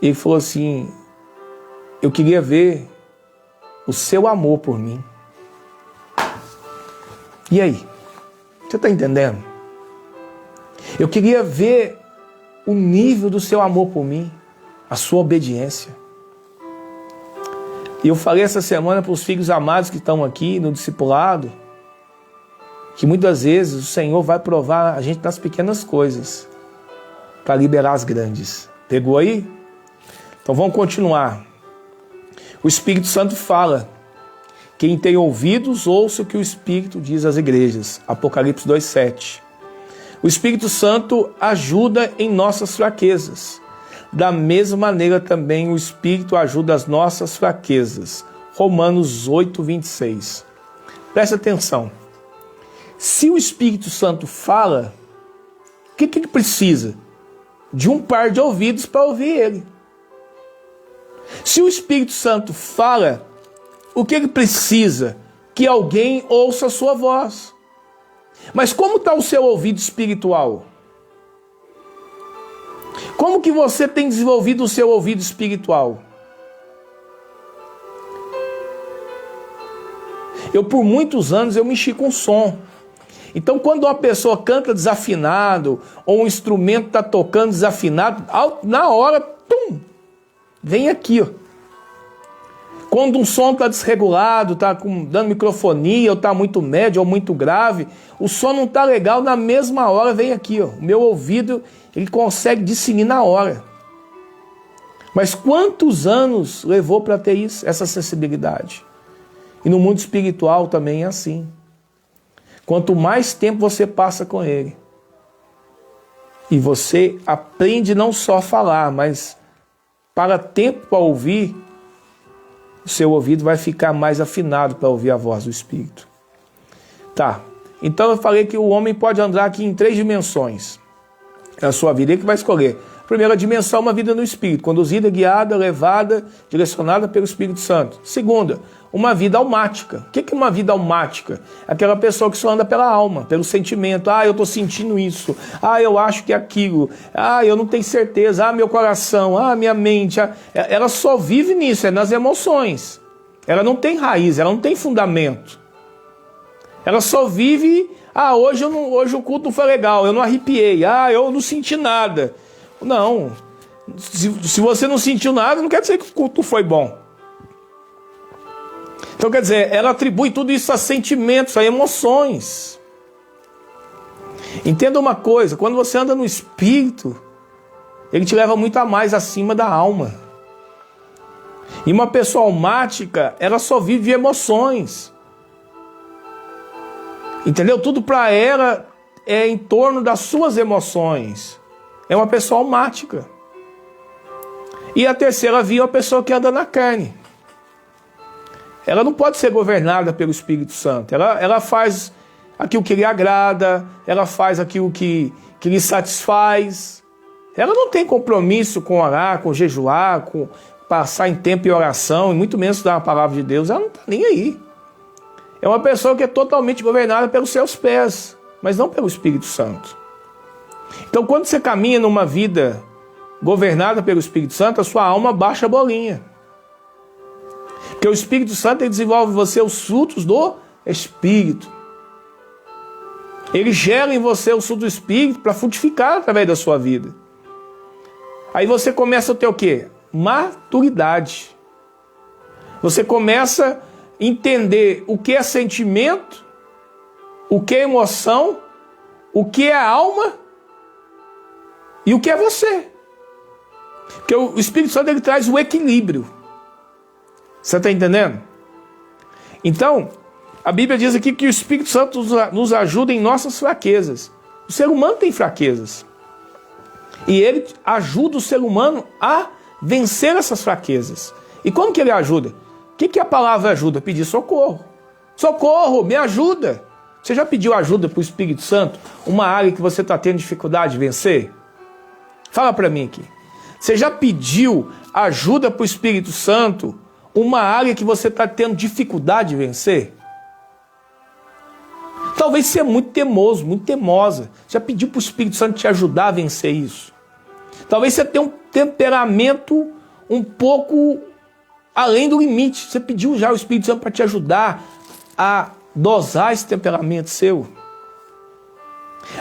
Ele falou assim, eu queria ver o seu amor por mim. E aí? Você está entendendo? Eu queria ver o nível do seu amor por mim, a sua obediência. E eu falei essa semana para os filhos amados que estão aqui no discipulado, que muitas vezes o Senhor vai provar a gente nas pequenas coisas, para liberar as grandes. Pegou aí? Então vamos continuar. O Espírito Santo fala, quem tem ouvidos, ouça o que o Espírito diz às igrejas. Apocalipse 2,7. O Espírito Santo ajuda em nossas fraquezas. Da mesma maneira também o Espírito ajuda as nossas fraquezas. Romanos 8,26. Preste atenção. Se o Espírito Santo fala, o que ele precisa? De um par de ouvidos para ouvir ele. Se o Espírito Santo fala, o que ele precisa? Que alguém ouça a sua voz. Mas como está o seu ouvido espiritual? Como que você tem desenvolvido o seu ouvido espiritual? Eu, por muitos anos, eu mexi com som. Então, quando uma pessoa canta desafinado, ou um instrumento está tocando desafinado, na hora, vem aqui, ó. Quando um som está desregulado, está dando microfonia, ou está muito médio ou muito grave, o som não está legal, na mesma hora vem aqui, ó. O meu ouvido, ele consegue discernir na hora. Mas quantos anos levou para ter isso, essa sensibilidade? E no mundo espiritual também é assim. Quanto mais tempo você passa com ele, e você aprende não só a falar, mas para tempo para ouvir, o seu ouvido vai ficar mais afinado para ouvir a voz do Espírito. Tá, então eu falei que o homem pode andar aqui em 3 dimensões na sua vida, ele que vai escolher. Primeira dimensão, uma vida no Espírito, conduzida, guiada, levada, direcionada pelo Espírito Santo. Segunda, uma vida almática. O que é uma vida almática? Aquela pessoa que só anda pela alma, pelo sentimento. Ah, eu estou sentindo isso. Ah, eu acho que é aquilo. Ah, eu não tenho certeza. Ah, meu coração. Ah, minha mente. Ela só vive nisso, é nas emoções. Ela não tem raiz, ela não tem fundamento. Ela só vive... Ah, hoje o culto não foi legal, eu não arrepiei. Ah, eu não senti nada. Não, se você não sentiu nada, não quer dizer que o culto foi bom. Então quer dizer, ela atribui tudo isso a sentimentos, a emoções. Entenda uma coisa, quando você anda no Espírito, ele te leva muito a mais acima da alma. E uma pessoa almática, ela só vive de emoções. Entendeu? Tudo para ela é em torno das suas emoções. É uma pessoa almática. E a terceira via é uma pessoa que anda na carne. Ela não pode ser governada pelo Espírito Santo. Ela faz aquilo que lhe agrada, ela faz aquilo que lhe satisfaz. Ela não tem compromisso com orar, com jejuar, com passar em tempo em oração, e muito menos estudar a palavra de Deus. Ela não está nem aí. É uma pessoa que é totalmente governada pelos seus pés, mas não pelo Espírito Santo. Então, quando você caminha numa vida governada pelo Espírito Santo, a sua alma baixa a bolinha. Porque o Espírito Santo ele desenvolve em você os frutos do Espírito. Ele gera em você o fruto do Espírito para frutificar através da sua vida. Aí você começa a ter o quê? Maturidade. Você começa a entender o que é sentimento, o que é emoção, o que é alma e o que é você. Porque o Espírito Santo ele traz o equilíbrio. Você está entendendo? Então, A Bíblia diz aqui que o Espírito Santo nos ajuda em nossas fraquezas. O ser humano tem fraquezas. E ele ajuda o ser humano a vencer essas fraquezas. E como que ele ajuda? O que a palavra ajuda? Pedir socorro. Socorro, me ajuda. Você já pediu ajuda para o Espírito Santo? Uma área que você está tendo dificuldade de vencer? Fala para mim aqui. Você já pediu ajuda para o Espírito Santo? Uma área que você está tendo dificuldade de vencer? Talvez você é muito teimoso, muito teimosa. Já pediu para o Espírito Santo te ajudar a vencer isso? Talvez você tenha um temperamento um pouco além do limite. Você pediu já o Espírito Santo para te ajudar a dosar esse temperamento seu?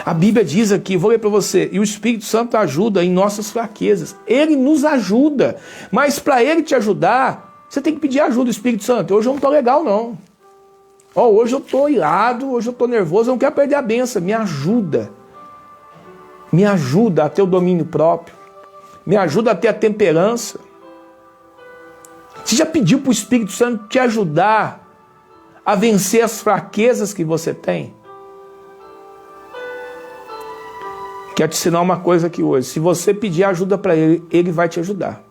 A Bíblia diz aqui, vou ler para você, e o Espírito Santo ajuda em nossas fraquezas. Ele nos ajuda, mas para ele te ajudar, você tem que pedir ajuda do Espírito Santo. Hoje eu não estou legal, não. Hoje eu estou irado, hoje eu estou nervoso, eu não quero perder a benção. Me ajuda. Me ajuda a ter o domínio próprio. Me ajuda a ter a temperança. Você já pediu para o Espírito Santo te ajudar a vencer as fraquezas que você tem? Quero te ensinar uma coisa aqui hoje. Se você pedir ajuda para ele, ele vai te ajudar.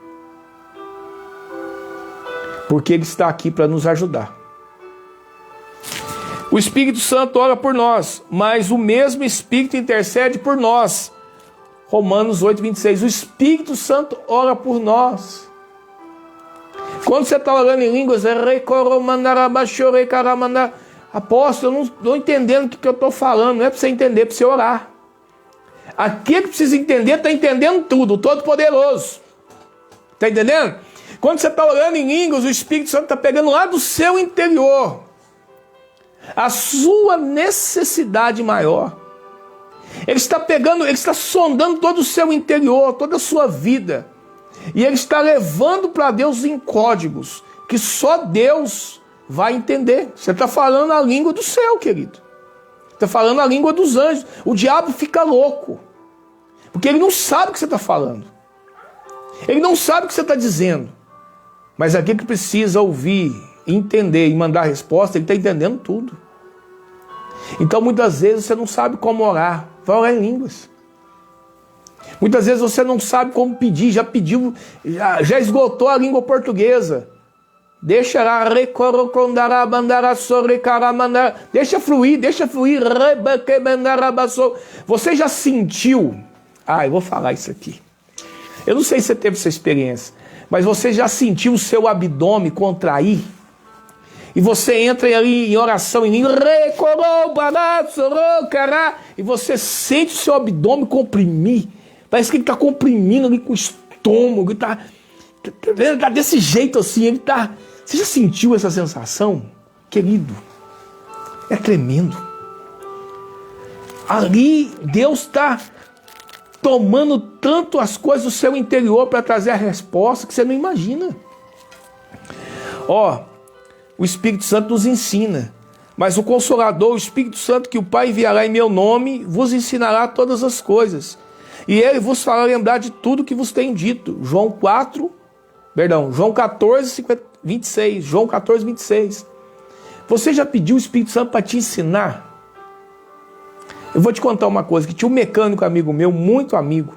Porque ele está aqui para nos ajudar. O Espírito Santo ora por nós, mas o mesmo Espírito intercede por nós. Romanos 8:26. O Espírito Santo ora por nós. Quando você está orando em línguas, apóstolo, eu não estou entendendo o que eu estou falando. Não é para você entender, é para você orar. Aquele que precisa entender, está entendendo tudo, o Todo-Poderoso. Está entendendo? Quando você está orando em línguas, o Espírito Santo está pegando lá do seu interior a sua necessidade maior. Ele está pegando, ele está sondando todo o seu interior, toda a sua vida. E ele está levando para Deus em códigos que só Deus vai entender. Você está falando a língua do céu, querido. Está falando a língua dos anjos. O diabo fica louco. Porque ele não sabe o que você está falando. Ele não sabe o que você está dizendo. Mas aquele que precisa ouvir, entender e mandar resposta, ele está entendendo tudo. Então muitas vezes você não sabe como orar. Vai orar em línguas. Muitas vezes você não sabe como pedir. Já pediu, já esgotou a língua portuguesa. Deixa fluir. Você já sentiu? Eu vou falar isso aqui. Eu não sei se você teve essa experiência, mas você já sentiu o seu abdômen contrair? E você entra ali em oração em língua, e você sente o seu abdômen comprimir. Parece que ele está comprimindo ali com o estômago. Ele está desse jeito assim. Ele está. Você já sentiu essa sensação? Querido, é tremendo. Ali Deus está tomando tanto as coisas do seu interior para trazer a resposta que você não imagina. O Espírito Santo nos ensina. Mas o Consolador, o Espírito Santo que o Pai enviará em meu nome, vos ensinará todas as coisas. E ele vos fará lembrar de tudo que vos tenho dito. João 14, 26. João 14, 26. Você já pediu o Espírito Santo para te ensinar? Eu vou te contar uma coisa, que tinha um mecânico amigo meu, muito amigo.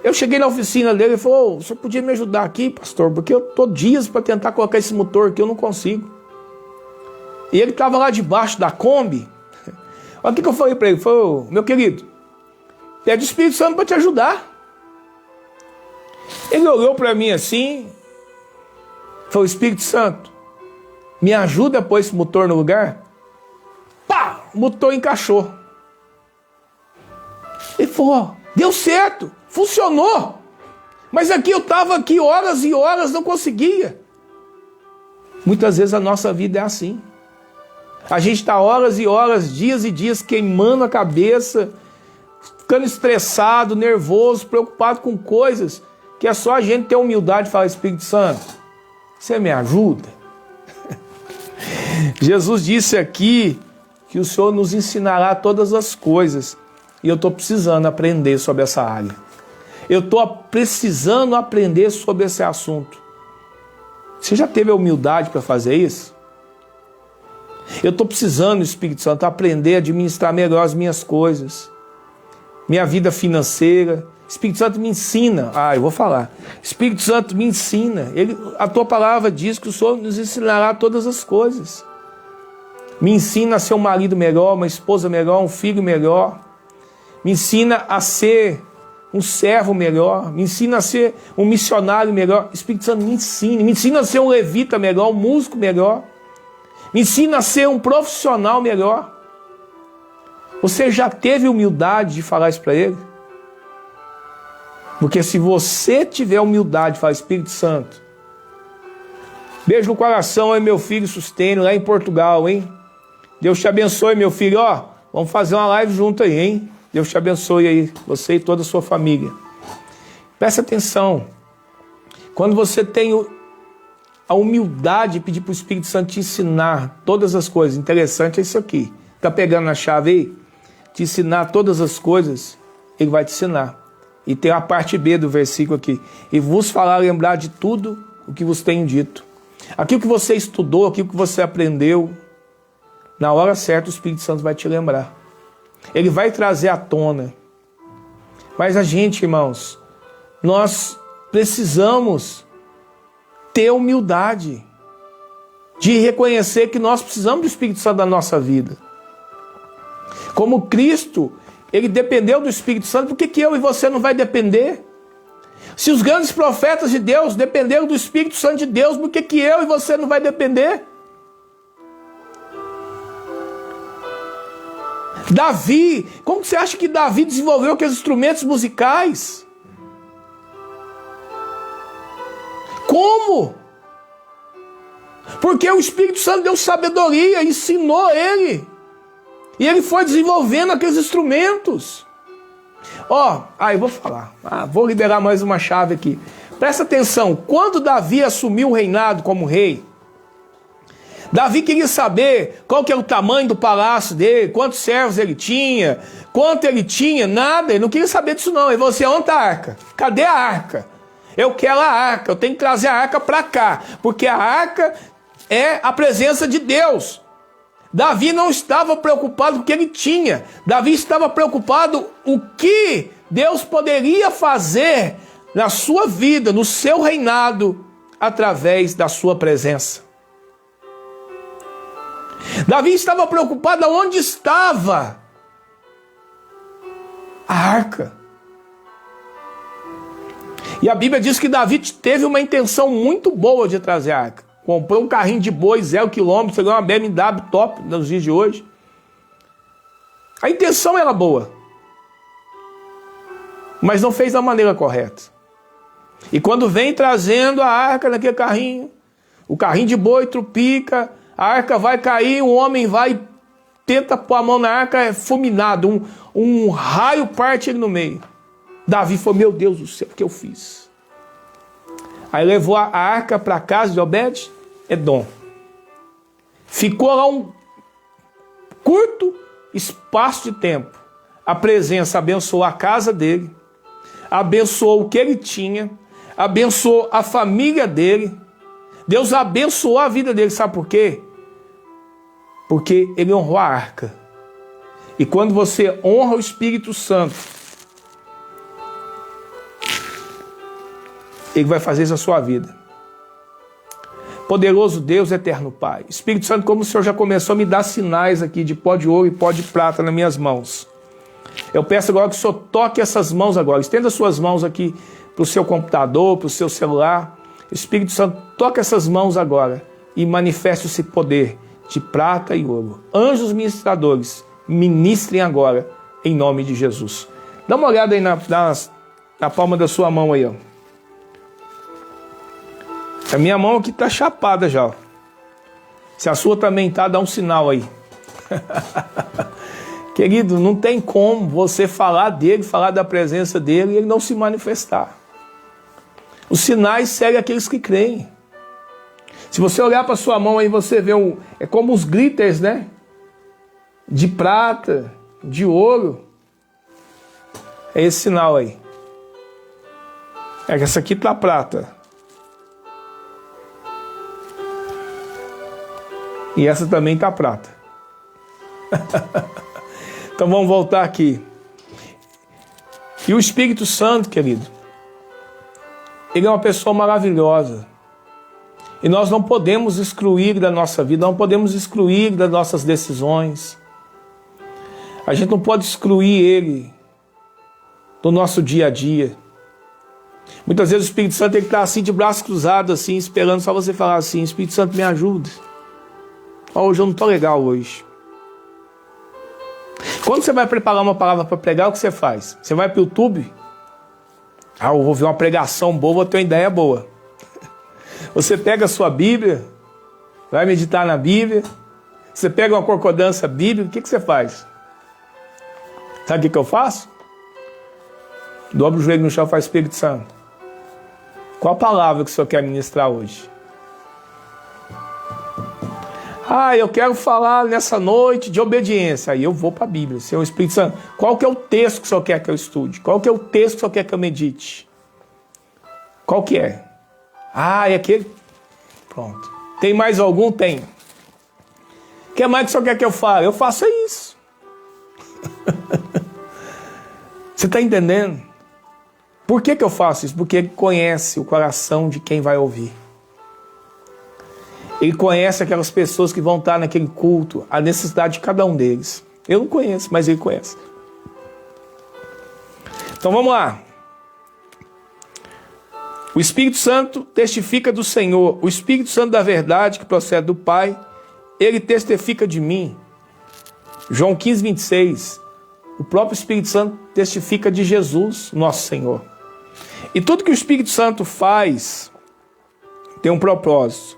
Eu cheguei na oficina dele e falou, o senhor podia me ajudar aqui, pastor? Porque eu estou dias para tentar colocar esse motor aqui, eu não consigo. E ele estava lá debaixo da Kombi. Olha o que eu falei para ele. Falei, meu querido, pede o Espírito Santo para te ajudar. Ele olhou para mim assim, falou, Espírito Santo, me ajuda a pôr esse motor no lugar? Pá! O motor encaixou. Ele falou, deu certo, funcionou. Mas aqui eu estava aqui horas e horas, não conseguia. Muitas vezes a nossa vida é assim. A gente está horas e horas, dias e dias queimando a cabeça, ficando estressado, nervoso, preocupado com coisas que é só a gente ter humildade e falar, Espírito Santo, você me ajuda? Jesus disse aqui que o Senhor nos ensinará todas as coisas. E eu estou precisando aprender sobre essa área. Eu estou precisando aprender sobre esse assunto. Você já teve a humildade para fazer isso? Eu estou precisando, Espírito Santo, aprender a administrar melhor as minhas coisas. Minha vida financeira. Espírito Santo me ensina. Eu vou falar. Espírito Santo me ensina. A tua palavra diz que o Senhor nos ensinará todas as coisas. Me ensina a ser um marido melhor, uma esposa melhor, um filho melhor. Me ensina a ser um servo melhor. Me ensina a ser um missionário melhor. Espírito Santo me ensina a ser um levita melhor, um músico melhor. Me ensina a ser um profissional melhor. Você já teve humildade de falar isso para Ele? Porque se você tiver humildade de falar, Espírito Santo, beijo no coração, aí meu filho sustene lá em Portugal, hein? Deus te abençoe, meu filho. Vamos fazer uma live junto aí, hein? Deus te abençoe aí, você e toda a sua família. Presta atenção. Quando você tem a humildade de pedir para o Espírito Santo te ensinar todas as coisas, interessante é isso aqui. Está pegando na chave aí? Te ensinar todas as coisas, Ele vai te ensinar. E tem a parte B do versículo aqui. E vos falar, lembrar de tudo o que vos tenho dito. Aquilo que você estudou, aquilo que você aprendeu, na hora certa o Espírito Santo vai te lembrar. Ele vai trazer à tona. Mas a gente, irmãos, nós precisamos ter humildade de reconhecer que nós precisamos do Espírito Santo na nossa vida. Como Cristo, Ele dependeu do Espírito Santo, por que eu e você não vai depender? Se os grandes profetas de Deus dependeram do Espírito Santo de Deus, por que eu e você não vai depender? Davi, como você acha que Davi desenvolveu aqueles instrumentos musicais? Como? Porque o Espírito Santo deu sabedoria, ensinou ele. E ele foi desenvolvendo aqueles instrumentos. Eu vou falar. Vou liberar mais uma chave aqui. Presta atenção. Quando Davi assumiu o reinado como rei, Davi queria saber qual que era o tamanho do palácio dele, quantos servos ele tinha, quanto ele tinha, nada. Ele não queria saber disso não. Ele falou assim, onde está a arca? Cadê a arca? Eu quero a arca, eu tenho que trazer a arca para cá. Porque a arca é a presença de Deus. Davi não estava preocupado com o que ele tinha. Davi estava preocupado o que Deus poderia fazer na sua vida, no seu reinado, através da sua presença. Davi estava preocupado aonde estava a arca. E a Bíblia diz que Davi teve uma intenção muito boa de trazer a arca. Comprou um carrinho de boi, 0 km, pegou uma BMW top nos dias de hoje. A intenção era boa, mas não fez da maneira correta. E quando vem trazendo a arca naquele carrinho, o carrinho de boi trupica, a arca vai cair, um homem vai, tenta pôr a mão na arca, é fulminado, um raio parte ele no meio. Davi falou, meu Deus do céu, o que eu fiz? Aí levou a arca para a casa de Obed-Edom. Ficou lá um curto espaço de tempo. A presença abençoou a casa dele, abençoou o que ele tinha, abençoou a família dele. Deus abençoou a vida dele, sabe por quê? Porque ele honrou a arca. E quando você honra o Espírito Santo, Ele vai fazer isso na sua vida. Poderoso Deus, eterno Pai. Espírito Santo, como o Senhor já começou a me dar sinais aqui de pó de ouro e pó de prata nas minhas mãos. Eu peço agora que o Senhor toque essas mãos agora. Estenda suas mãos aqui para o seu computador, para o seu celular. Espírito Santo, toque essas mãos agora e manifeste esse poder de prata e ouro. Anjos ministradores, ministrem agora em nome de Jesus. Dá uma olhada aí na palma da sua mão aí, ó. A minha mão aqui está chapada já. Ó. Se a sua também está, dá um sinal aí. Querido, não tem como você falar dele, falar da presença dele e ele não se manifestar. Os sinais seguem aqueles que creem. Se você olhar para sua mão aí, você vê é como os glitters, né? De prata, de ouro. É esse sinal aí. É que essa aqui tá prata. E essa também está prata. Então vamos voltar aqui. E o Espírito Santo, querido, ele é uma pessoa maravilhosa. E nós não podemos excluir da nossa vida, não podemos excluir das nossas decisões. A gente não pode excluir ele do nosso dia a dia. Muitas vezes o Espírito Santo ele está assim de braços cruzados, assim, esperando só você falar assim: Espírito Santo, me ajuda. Hoje eu não estou legal hoje. Quando você vai preparar uma palavra para pregar, o que você faz? Você vai para o YouTube? Eu vou ver uma pregação boa, vou ter uma ideia boa. Você pega a sua Bíblia, vai meditar na Bíblia, você pega uma concordância bíblica, o que você faz? Sabe o que eu faço? Dobra o joelho no chão e faz: Espírito Santo, qual a palavra que o Senhor quer ministrar hoje? Eu quero falar nessa noite de obediência. Aí eu vou para a Bíblia. Senhor Espírito Santo, qual que é o texto que o Senhor quer que eu estude? Qual que é o texto que o Senhor quer que eu medite? Qual que é? É aquele? Pronto. Tem mais algum? Tem. O que mais que o Senhor quer que eu fale? Eu faço isso. Você está entendendo? Por que eu faço isso? Porque ele conhece o coração de quem vai ouvir. Ele conhece aquelas pessoas que vão estar naquele culto, a necessidade de cada um deles. Eu não conheço, mas ele conhece. Então vamos lá. O Espírito Santo testifica do Senhor. O Espírito Santo da verdade, que procede do Pai, ele testifica de mim. João 15, 26. O próprio Espírito Santo testifica de Jesus, nosso Senhor. E tudo que o Espírito Santo faz tem um propósito: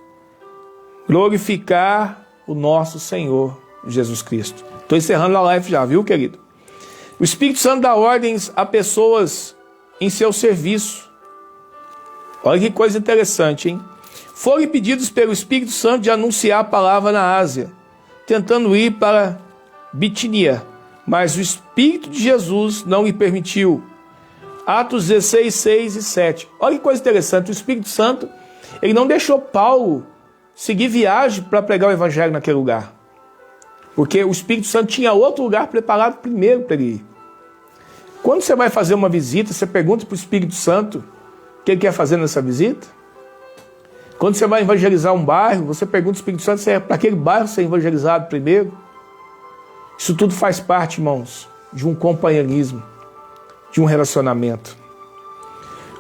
glorificar o nosso Senhor Jesus Cristo. Estou encerrando a live já, viu, querido? O Espírito Santo dá ordens a pessoas em seu serviço. Olha que coisa interessante, hein? Foram pedidos pelo Espírito Santo de anunciar a palavra na Ásia, tentando ir para Bitinia, mas o Espírito de Jesus não lhe permitiu. Atos 16, 6 e 7. Olha que coisa interessante, o Espírito Santo, ele não deixou Paulo seguir viagem para pregar o evangelho naquele lugar. Porque o Espírito Santo tinha outro lugar preparado primeiro para ele ir. Quando você vai fazer uma visita, você pergunta para o Espírito Santo o que ele quer fazer nessa visita. Quando você vai evangelizar um bairro, você pergunta ao Espírito Santo se é para aquele bairro ser evangelizado primeiro. Isso tudo faz parte, irmãos, de um companheirismo, de um relacionamento.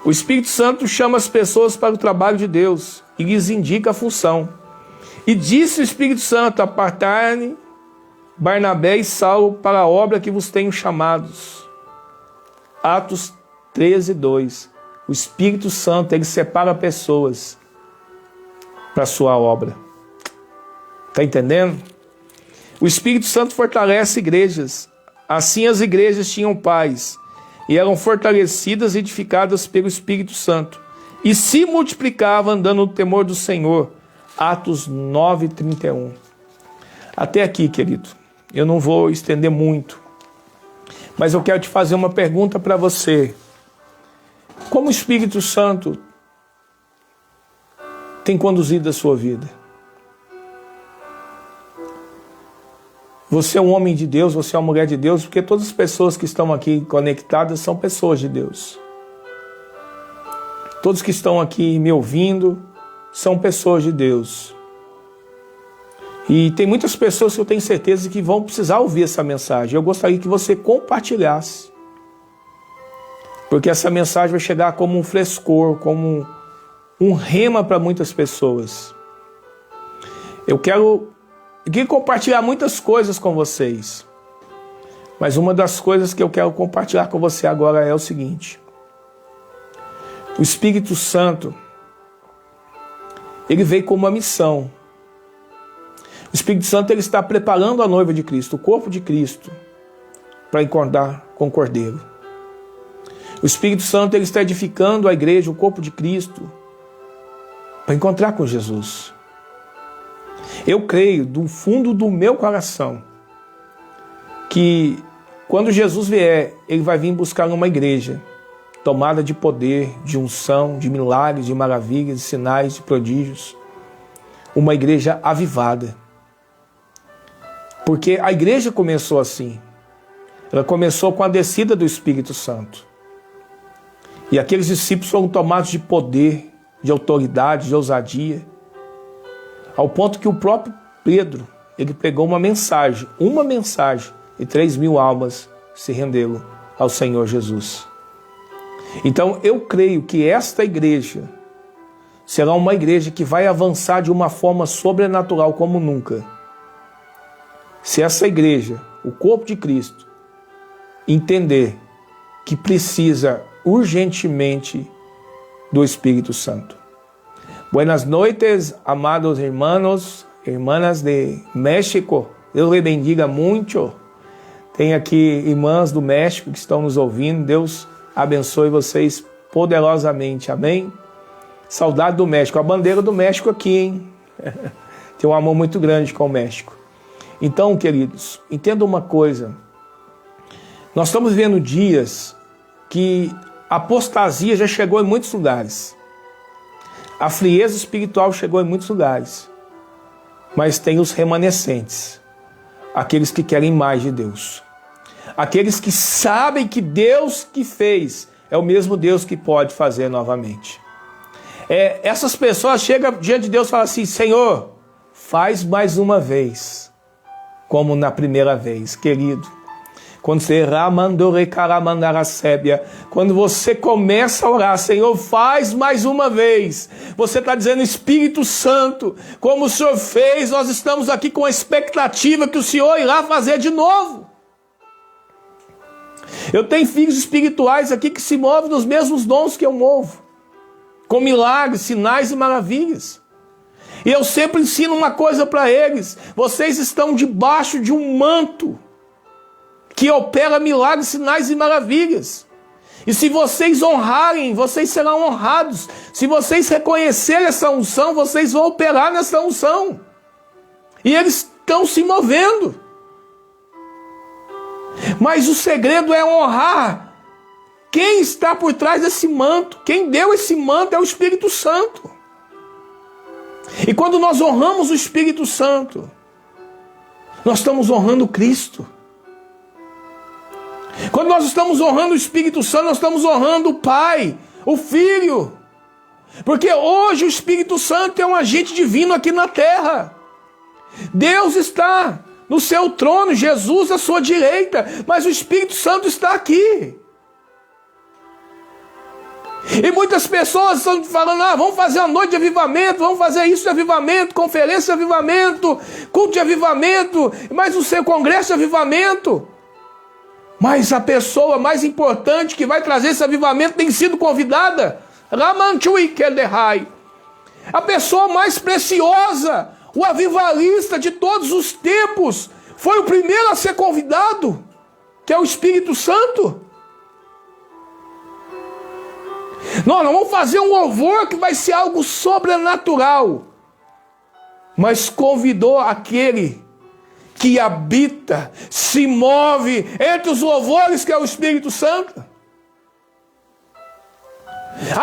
O Espírito Santo chama as pessoas para o trabalho de Deus e lhes indica a função. E disse o Espírito Santo: apartai Barnabé e Saulo para a obra que vos tenho chamados. Atos 13, 2. O Espírito Santo, ele separa pessoas para a sua obra. Está entendendo? O Espírito Santo fortalece igrejas. Assim as igrejas tinham paz e eram fortalecidas e edificadas pelo Espírito Santo. E se multiplicava andando no temor do Senhor. Atos 9, 31. Até aqui, querido. Eu não vou estender muito. Mas eu quero te fazer uma pergunta para você. Como o Espírito Santo tem conduzido a sua vida? Você é um homem de Deus, você é uma mulher de Deus, porque todas as pessoas que estão aqui conectadas são pessoas de Deus. Todos que estão aqui me ouvindo são pessoas de Deus. E tem muitas pessoas que eu tenho certeza que vão precisar ouvir essa mensagem. Eu gostaria que você compartilhasse. Porque essa mensagem vai chegar como um frescor, como um rema para muitas pessoas. Eu quero compartilhar muitas coisas com vocês. Mas uma das coisas que eu quero compartilhar com você agora é o seguinte. O Espírito Santo, ele veio com uma missão. O Espírito Santo, ele está preparando a noiva de Cristo, o corpo de Cristo, para encontrar com o Cordeiro. O Espírito Santo, ele está edificando a igreja, o corpo de Cristo, para encontrar com Jesus. Eu creio, do fundo do meu coração, que quando Jesus vier, ele vai vir buscar uma igreja tomada de poder, de unção, de milagres, de maravilhas, de sinais, de prodígios. Uma igreja avivada. Porque a igreja começou assim. Ela começou com a descida do Espírito Santo. E aqueles discípulos foram tomados de poder, de autoridade, de ousadia, ao ponto que o próprio Pedro, ele pegou uma mensagem, e 3.000 almas se renderam ao Senhor Jesus. Então eu creio que esta igreja será uma igreja que vai avançar de uma forma sobrenatural como nunca. Se essa igreja, o corpo de Cristo, entender que precisa urgentemente do Espírito Santo. Buenas noites, amados hermanos, hermanas de México. Deus lhe bendiga muito. Tem aqui irmãs do México que estão nos ouvindo. Deus abençoe vocês poderosamente. Amém? Saudade do México. A bandeira do México aqui, hein? Tem um amor muito grande com o México. Então, queridos, entenda uma coisa. Nós estamos vivendo dias que a apostasia já chegou em muitos lugares. A frieza espiritual chegou em muitos lugares. Mas tem os remanescentes. Aqueles que querem mais de Deus. Aqueles que sabem que Deus que fez é o mesmo Deus que pode fazer novamente. Essas pessoas chegam diante de Deus e falam assim: Senhor, faz mais uma vez, como na primeira vez, querido. Quando você começa a orar, Senhor, faz mais uma vez. Você está dizendo: Espírito Santo, como o Senhor fez, nós estamos aqui com a expectativa que o Senhor irá fazer de novo. Eu tenho filhos espirituais aqui que se movem nos mesmos dons que eu movo, com milagres, sinais e maravilhas. E eu sempre ensino uma coisa para eles: vocês estão debaixo de um manto que opera milagres, sinais e maravilhas. E se vocês honrarem, vocês serão honrados. Se vocês reconhecerem essa unção, vocês vão operar nessa unção. E eles estão se movendo. Mas o segredo é honrar quem está por trás desse manto. Quem deu esse manto é o Espírito Santo. E quando nós honramos o Espírito Santo, nós estamos honrando Cristo. Quando nós estamos honrando o Espírito Santo, nós estamos honrando o Pai, o Filho. Porque hoje o Espírito Santo é um agente divino aqui na terra. Deus está no seu trono, Jesus à sua direita, mas o Espírito Santo está aqui. E muitas pessoas estão falando: vamos fazer uma noite de avivamento, vamos fazer isso de avivamento, conferência de avivamento, culto de avivamento, mais o seu congresso de avivamento. Mas a pessoa mais importante que vai trazer esse avivamento tem sido convidada. A pessoa mais preciosa, o avivalista de todos os tempos, foi o primeiro a ser convidado, que é o Espírito Santo. Nós vamos fazer um louvor que vai ser algo sobrenatural. Mas convidou aquele que habita, se move entre os louvores, que é o Espírito Santo.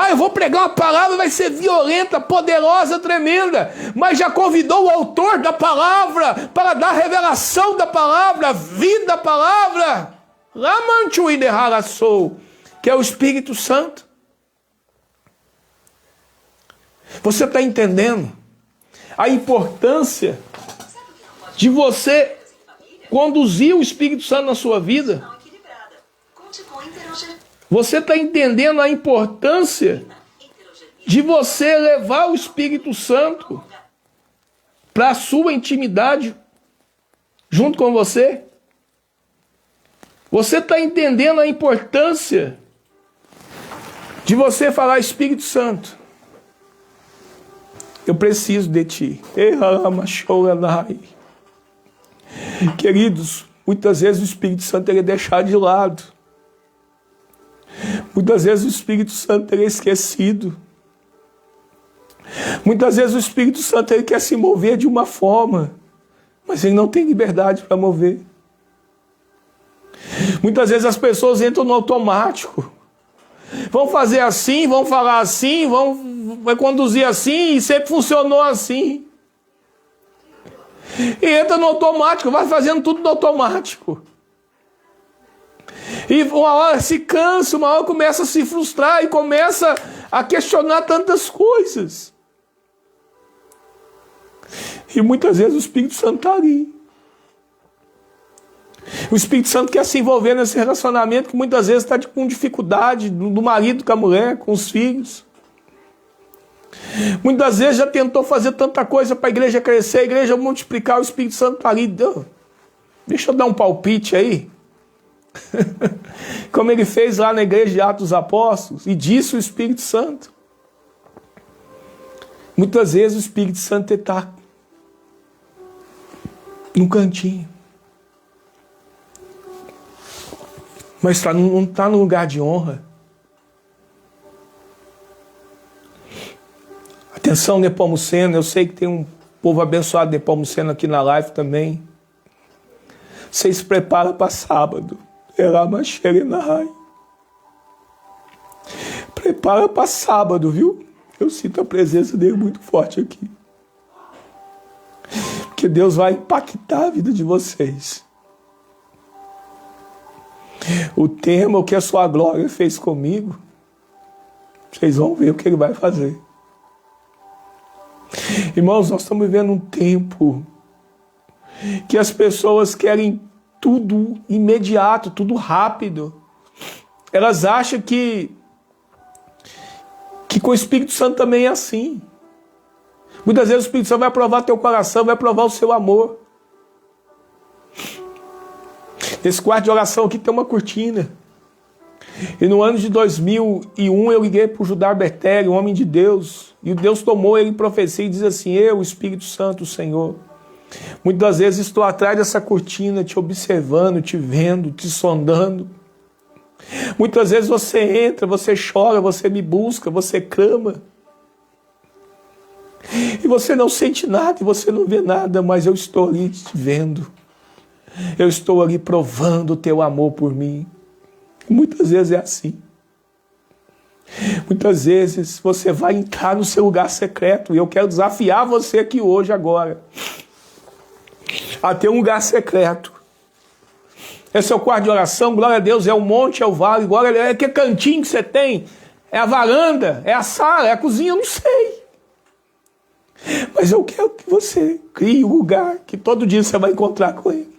Eu vou pregar uma palavra, vai ser violenta, poderosa, tremenda. Mas já convidou o autor da palavra para dar revelação da palavra, vida da palavra. Que é o Espírito Santo. Você está entendendo a importância de você conduzir o Espírito Santo na sua vida? Você está entendendo a importância de você levar o Espírito Santo para a sua intimidade junto com você? Você está entendendo a importância de você falar: Espírito Santo, eu preciso de ti. Queridos, muitas vezes o Espírito Santo ele é deixado de lado. Muitas vezes o Espírito Santo ele é esquecido. Muitas vezes o Espírito Santo ele quer se mover de uma forma, mas ele não tem liberdade para mover. Muitas vezes as pessoas entram no automático. Vão fazer assim, vão falar assim, vai conduzir assim, e sempre funcionou assim. E entra no automático, vai fazendo tudo no automático. E uma hora se cansa, uma hora começa a se frustrar e começa a questionar tantas coisas. E muitas vezes o Espírito Santo está ali. O Espírito Santo quer se envolver nesse relacionamento que muitas vezes está com dificuldade, do marido com a mulher, com os filhos. Muitas vezes já tentou fazer tanta coisa para a igreja crescer, a igreja multiplicar, o Espírito Santo está ali. Deixa eu dar um palpite aí. Como ele fez lá na igreja de Atos dos Apóstolos, e disse o Espírito Santo. Muitas vezes o Espírito Santo está num cantinho. Mas não está no lugar de honra. Atenção, Nepomuceno, eu sei que tem um povo abençoado Nepomuceno aqui na live também. Vocês se preparam para sábado. Prepara para sábado, viu? Eu sinto a presença dele muito forte aqui. Porque Deus vai impactar a vida de vocês. O tema, o que a sua glória fez comigo, vocês vão ver o que ele vai fazer. Irmãos, nós estamos vivendo um tempo que as pessoas querem tudo imediato, tudo rápido. Elas acham que com o Espírito Santo também é assim. Muitas vezes o Espírito Santo vai provar teu coração, vai provar o seu amor. Nesse quarto de oração aqui tem uma cortina. E no ano de 2001 eu liguei para o Judar Bertelli, um homem de Deus. E Deus tomou ele em profecia e diz assim: eu, o Espírito Santo, o Senhor, muitas vezes estou atrás dessa cortina, te observando, te vendo, te sondando. Muitas vezes você entra, você chora, você me busca, você clama. E você não sente nada, e você não vê nada, mas eu estou ali te vendo. Eu estou ali provando o teu amor por mim. E muitas vezes é assim. Muitas vezes você vai entrar no seu lugar secreto, e eu quero desafiar você aqui hoje, agora, a ter um lugar secreto. Esse é o quarto de oração, glória a Deus, é o monte, é o vale, glória a Deus, é que cantinho que você tem, é a varanda, é a sala, é a cozinha, eu não sei. Mas eu quero que você crie um lugar que todo dia você vai encontrar com Ele.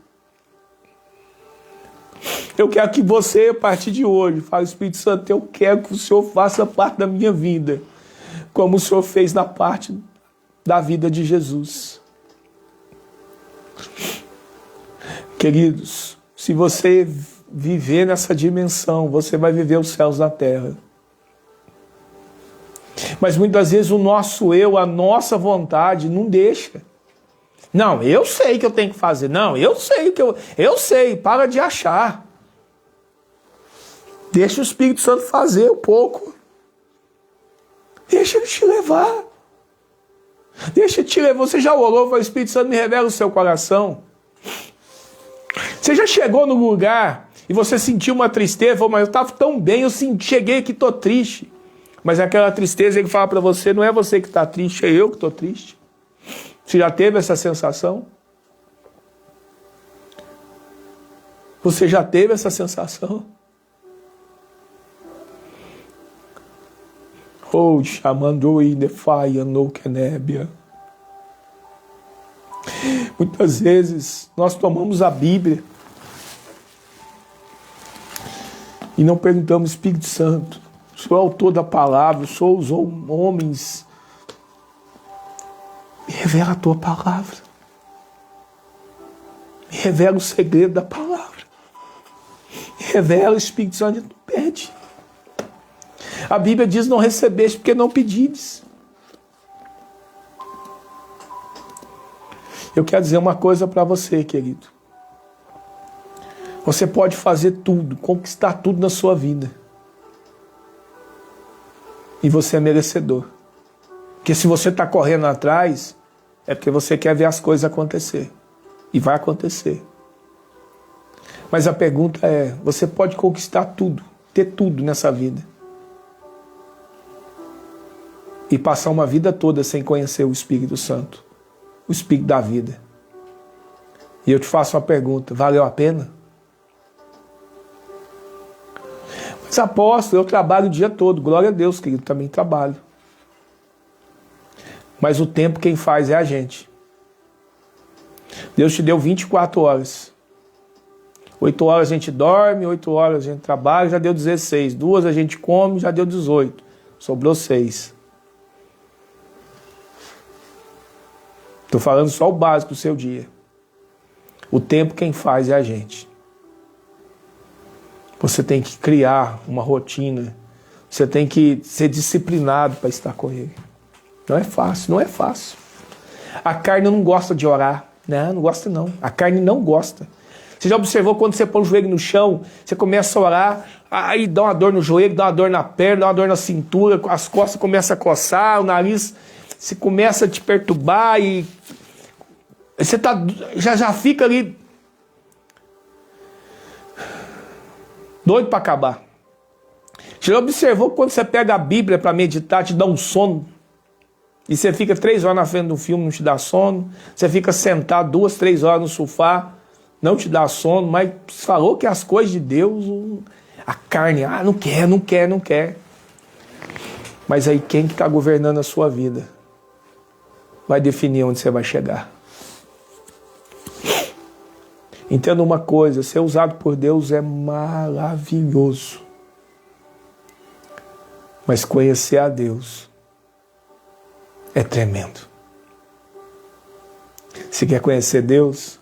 Eu quero que você, a partir de hoje, fale: Espírito Santo, eu quero que o Senhor faça parte da minha vida, como o Senhor fez na parte da vida de Jesus. Queridos, se você viver nessa dimensão, você vai viver os céus na terra. Mas muitas vezes o nosso eu, a nossa vontade, não deixa. Não, eu sei o que eu tenho que fazer. Não, eu sei o que eu sei. Para de achar. Deixa o Espírito Santo fazer um pouco. Deixa ele te levar. Deixa ele te levar. Você já orou, o Espírito Santo me revela o seu coração. Você já chegou no lugar e você sentiu uma tristeza, mas eu estava tão bem, eu cheguei aqui, estou triste. Mas aquela tristeza, ele fala para você: não é você que está triste, é eu que estou triste. Você já teve essa sensação? Você já teve essa sensação? Oh, chamando Inefai, Anoukenébia. Muitas vezes nós tomamos a Bíblia e não perguntamos: Espírito Santo, o Senhor é o autor da palavra, o Senhor usou homens, me revela a tua palavra, me revela o segredo da palavra, me revela, Espírito Santo, não pede. A Bíblia diz: não recebeste porque não pedistes. Eu quero dizer uma coisa para você, querido. Você pode fazer tudo, conquistar tudo na sua vida. E você é merecedor. Porque se você está correndo atrás, é porque você quer ver as coisas acontecer. E vai acontecer. Mas a pergunta é: você pode conquistar tudo, ter tudo nessa vida, e passar uma vida toda sem conhecer o Espírito Santo, o Espírito da vida. E eu te faço uma pergunta, valeu a pena? Mas apóstolo, eu trabalho o dia todo, glória a Deus, querido, também trabalho. Mas o tempo quem faz é a gente. Deus te deu 24 horas. 8 horas a gente dorme, 8 horas a gente trabalha, já deu 16. 2 a gente come, já deu 18. Sobrou 6. Estou falando só o básico do seu dia. O tempo quem faz é a gente. Você tem que criar uma rotina. Você tem que ser disciplinado para estar com Ele. Não é fácil, não é fácil. A carne não gosta de orar. Não gosta não. A carne não gosta. Você já observou quando você põe o joelho no chão, você começa a orar, aí dá uma dor no joelho, dá uma dor na perna, dá uma dor na cintura, as costas começam a coçar, o nariz se começa a te perturbar e você já fica ali doido para acabar. Você já observou quando você pega a Bíblia para meditar, te dá um sono? E você fica 3 horas na frente do filme, não te dá sono. Você fica sentado 2, 3 horas no sofá, não te dá sono, mas falou que as coisas de Deus, a carne, não quer. Mas aí quem que está governando a sua vida vai definir onde você vai chegar. Entenda uma coisa, ser usado por Deus é maravilhoso. Mas conhecer a Deus é tremendo. Se quer conhecer Deus,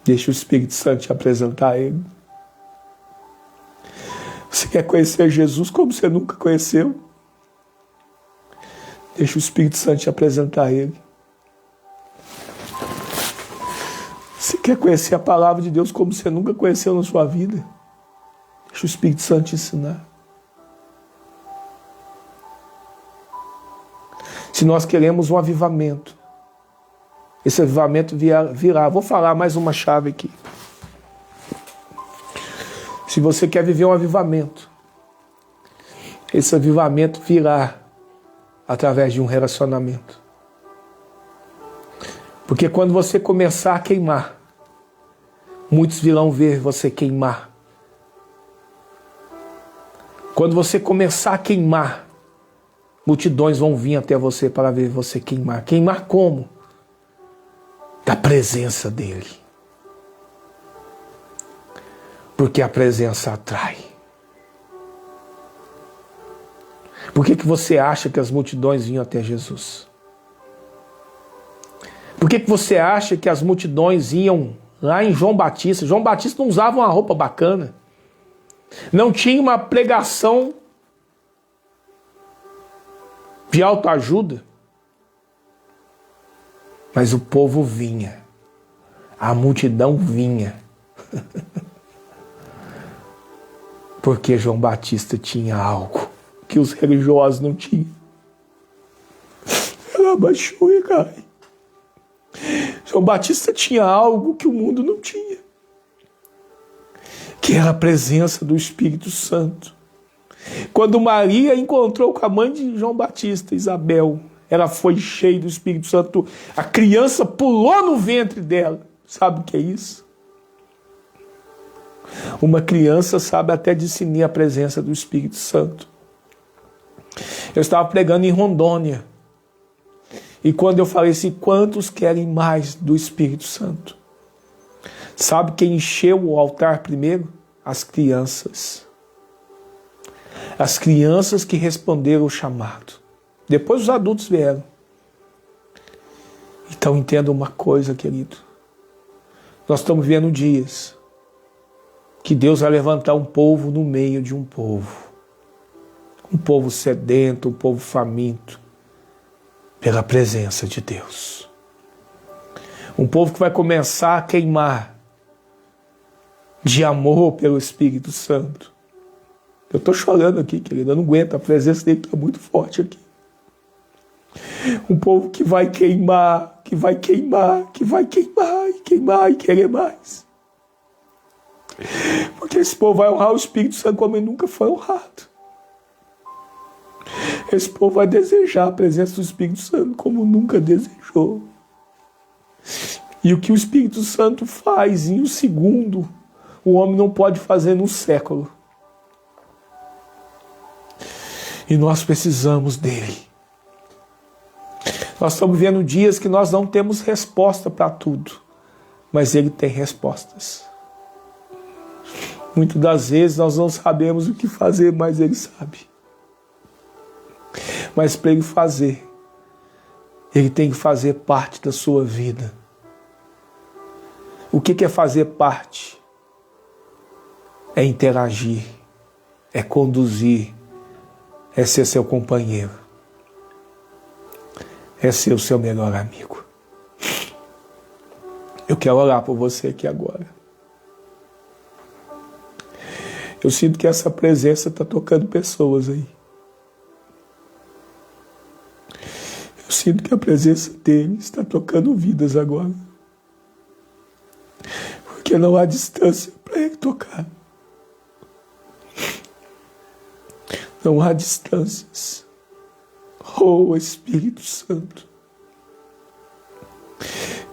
deixa o Espírito Santo te apresentar a Ele. Você quer conhecer Jesus como você nunca conheceu? Deixa o Espírito Santo te apresentar a Ele. Você quer conhecer a palavra de Deus como você nunca conheceu na sua vida? Deixa o Espírito Santo te ensinar. Se nós queremos um avivamento, esse avivamento virá. Vou falar mais uma chave aqui. Se você quer viver um avivamento, esse avivamento virá através de um relacionamento. Porque quando você começar a queimar, muitos virão ver você queimar. Quando você começar a queimar, multidões vão vir até você para ver você queimar. Queimar como? Da presença dele. Porque a presença atrai. Por que você acha que as multidões vinham até Jesus? Por que você acha que as multidões iam lá em João Batista? João Batista não usava uma roupa bacana. Não tinha uma pregação de autoajuda. Mas o povo vinha. A multidão vinha. Porque João Batista tinha algo que os religiosos não tinham. Ela baixou e cai. João Batista tinha algo que o mundo não tinha. Que era a presença do Espírito Santo. Quando Maria encontrou com a mãe de João Batista, Isabel, ela foi cheia do Espírito Santo. A criança pulou no ventre dela. Sabe o que é isso? Uma criança sabe até discernir a presença do Espírito Santo. Eu estava pregando em Rondônia. E quando eu falei assim, quantos querem mais do Espírito Santo? Sabe quem encheu o altar primeiro? As crianças. As crianças que responderam o chamado. Depois os adultos vieram. Então entenda uma coisa, querido. Nós estamos vivendo dias que Deus vai levantar um povo no meio de um povo. Um povo sedento, um povo faminto. Pela presença de Deus. Um povo que vai começar a queimar de amor pelo Espírito Santo. Eu estou chorando aqui, querido, eu não aguento, a presença dele está muito forte aqui. Um povo que vai queimar, que vai queimar, que vai queimar, e queimar e querer mais. Porque esse povo vai honrar o Espírito Santo como ele nunca foi honrado. Esse povo vai desejar a presença do Espírito Santo como nunca desejou. E o que o Espírito Santo faz em um segundo, o homem não pode fazer num século. E nós precisamos dele. Nós estamos vivendo dias que nós não temos resposta para tudo, mas ele tem respostas. Muitas das vezes nós não sabemos o que fazer, mas ele sabe. Mas para ele fazer, ele tem que fazer parte da sua vida. O que é fazer parte? É interagir, é conduzir, é ser seu companheiro, é ser o seu melhor amigo. Eu quero orar por você aqui agora. Eu sinto que essa presença está tocando pessoas aí. Eu sinto que a presença dele está tocando vidas agora. Porque não há distância para ele tocar. Não há distâncias. Oh, Espírito Santo.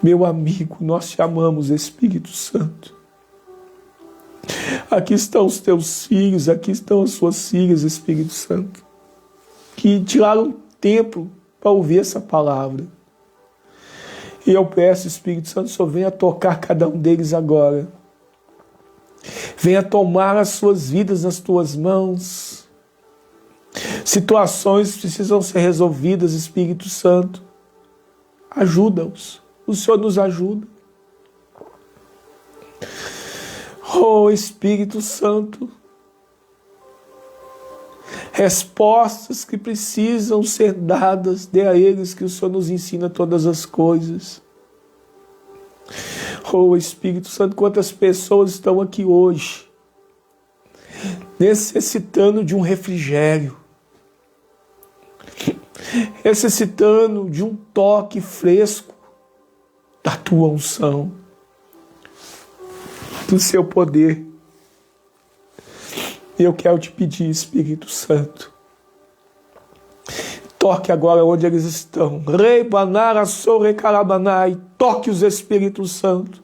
Meu amigo, nós te amamos, Espírito Santo. Aqui estão os teus filhos, aqui estão as suas filhas, Espírito Santo, que tiraram tempo para ouvir essa palavra. E eu peço, Espírito Santo, só venha tocar cada um deles agora. Venha tomar as suas vidas nas tuas mãos. Situações precisam ser resolvidas, Espírito Santo. Ajuda-os. O Senhor nos ajuda. Oh, Espírito Santo. Respostas que precisam ser dadas, dê a eles que o Senhor nos ensina todas as coisas. Oh, Espírito Santo, quantas pessoas estão aqui hoje necessitando de um refrigério, necessitando de um toque fresco da tua unção, do seu poder. E eu quero te pedir, Espírito Santo, toque agora onde eles estão. E toque os Espíritos Santo.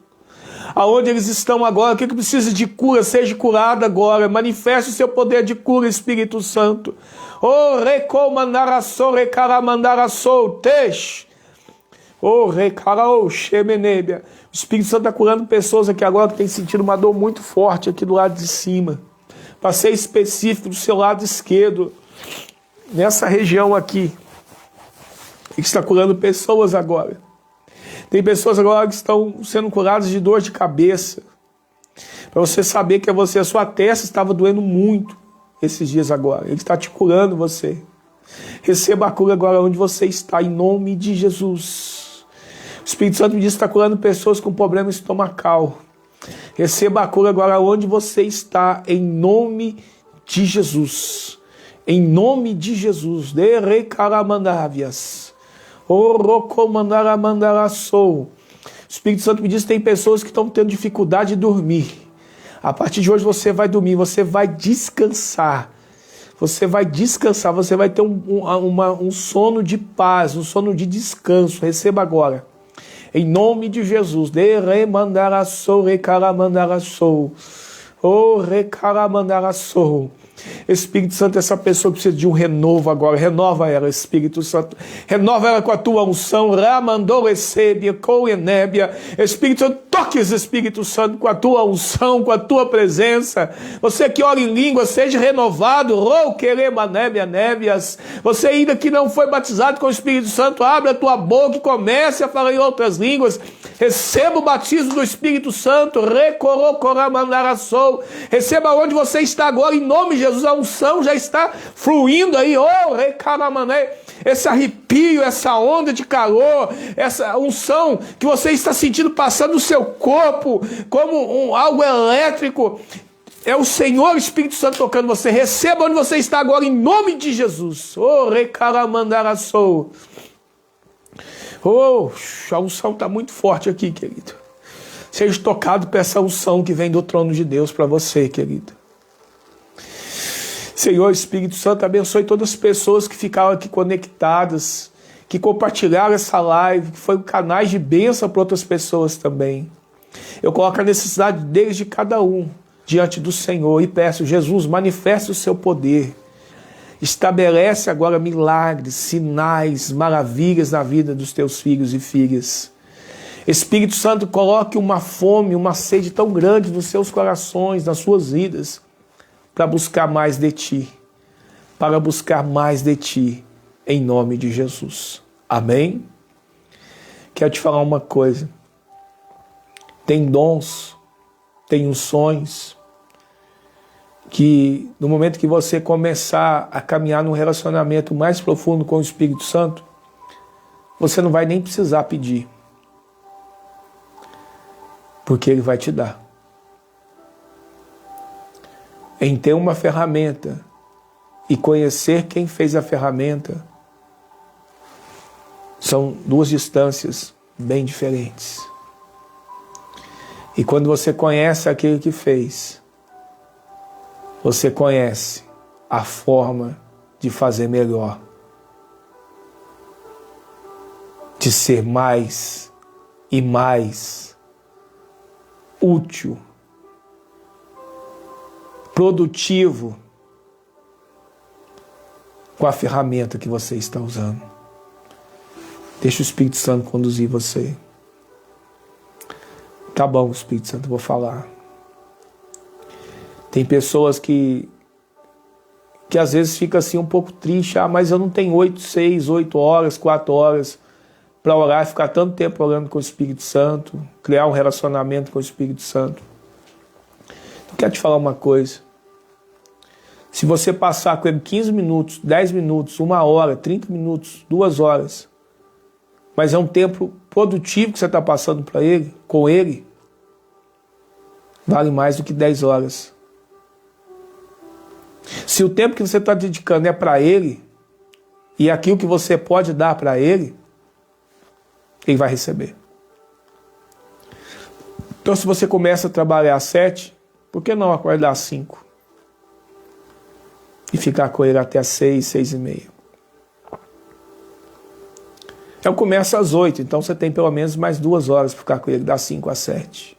Aonde eles estão agora, o que precisa de cura, seja curado agora. Manifeste o seu poder de cura, Espírito Santo. Oh, recomandaraçou, recaramandaraçou, tesh. Oh, recarou, shemenebia. O Espírito Santo está curando pessoas aqui agora que têm sentido uma dor muito forte aqui do lado de cima. Para ser específico, do seu lado esquerdo, nessa região aqui. E que está curando pessoas agora. Tem pessoas agora que estão sendo curadas de dor de cabeça. Para você saber que é você, a sua testa estava doendo muito esses dias agora. Ele está te curando você. Receba a cura agora onde você está, em nome de Jesus. O Espírito Santo me diz que está curando pessoas com problema estomacal. Receba a cura agora onde você está, em nome de Jesus. Em nome de Jesus. De recaramandávias. O Espírito Santo me diz que tem pessoas que estão tendo dificuldade de dormir. A partir de hoje você vai dormir, você vai descansar. Você vai descansar, você vai ter um sono de paz, um sono de descanso. Receba agora. Em nome de Jesus. De remandaraçou, recaramandaraçou. Oh, recaramandaraçou. Espírito Santo, essa pessoa precisa de um renovo agora. Renova ela, Espírito Santo. Renova ela com a tua unção. Ramandou recebe, com enébia. Espírito Santo, toque esse Espírito Santo com a tua unção, com a tua presença. Você que ora em língua, seja renovado. Você ainda que não foi batizado com o Espírito Santo, abre a tua boca e comece a falar em outras línguas. Receba o batismo do Espírito Santo. Receba onde você está agora, em nome de Jesus. A unção já está fluindo aí. Oh, recaramanei. Esse arrepio, essa onda de calor, essa unção que você está sentindo passando no seu corpo como algo elétrico. É o Senhor Espírito Santo tocando você. Receba onde você está agora, em nome de Jesus. Oh, recaramandaraçou. Oh, a unção está muito forte aqui, querido. Seja tocado por essa unção que vem do trono de Deus para você, querido. Senhor Espírito Santo, abençoe todas as pessoas que ficaram aqui conectadas, que compartilharam essa live, que foi canais de bênção para outras pessoas também. Eu coloco a necessidade deles, de cada um, diante do Senhor, e peço: Jesus, manifeste o seu poder. Estabelece agora milagres, sinais, maravilhas na vida dos teus filhos e filhas. Espírito Santo, coloque uma fome, uma sede tão grande nos seus corações, nas suas vidas, para buscar mais de Ti. Para buscar mais de Ti, em nome de Jesus. Amém? Quero te falar uma coisa. Tem dons, tem sonhos, que no momento que você começar a caminhar num relacionamento mais profundo com o Espírito Santo, você não vai nem precisar pedir, porque Ele vai te dar. Em ter uma ferramenta e conhecer quem fez a ferramenta, são duas distâncias bem diferentes. E quando você conhece aquele que fez, você conhece a forma de fazer melhor, de ser mais e mais útil, produtivo com a ferramenta que você está usando. Deixa o Espírito Santo conduzir você. Tá bom, Espírito Santo, eu vou falar. Tem pessoas que às vezes fica assim um pouco triste. Mas eu não tenho 8 horas, 4 horas para orar, ficar tanto tempo orando com o Espírito Santo, criar um relacionamento com o Espírito Santo. Eu quero te falar uma coisa. Se você passar com ele 15 minutos, 10 minutos, 1 hora, 30 minutos, 2 horas, mas é um tempo produtivo que você está passando para ele, com ele, vale mais do que 10 horas. Se o tempo que você está dedicando é para ele, e aquilo que você pode dar para ele, ele vai receber. Então, se você começa a trabalhar às 7, por que não acordar às 5? E ficar com ele até às 6, 6:30. Eu começo às 8, então você tem pelo menos mais 2 horas para ficar com ele, das 5 às 7.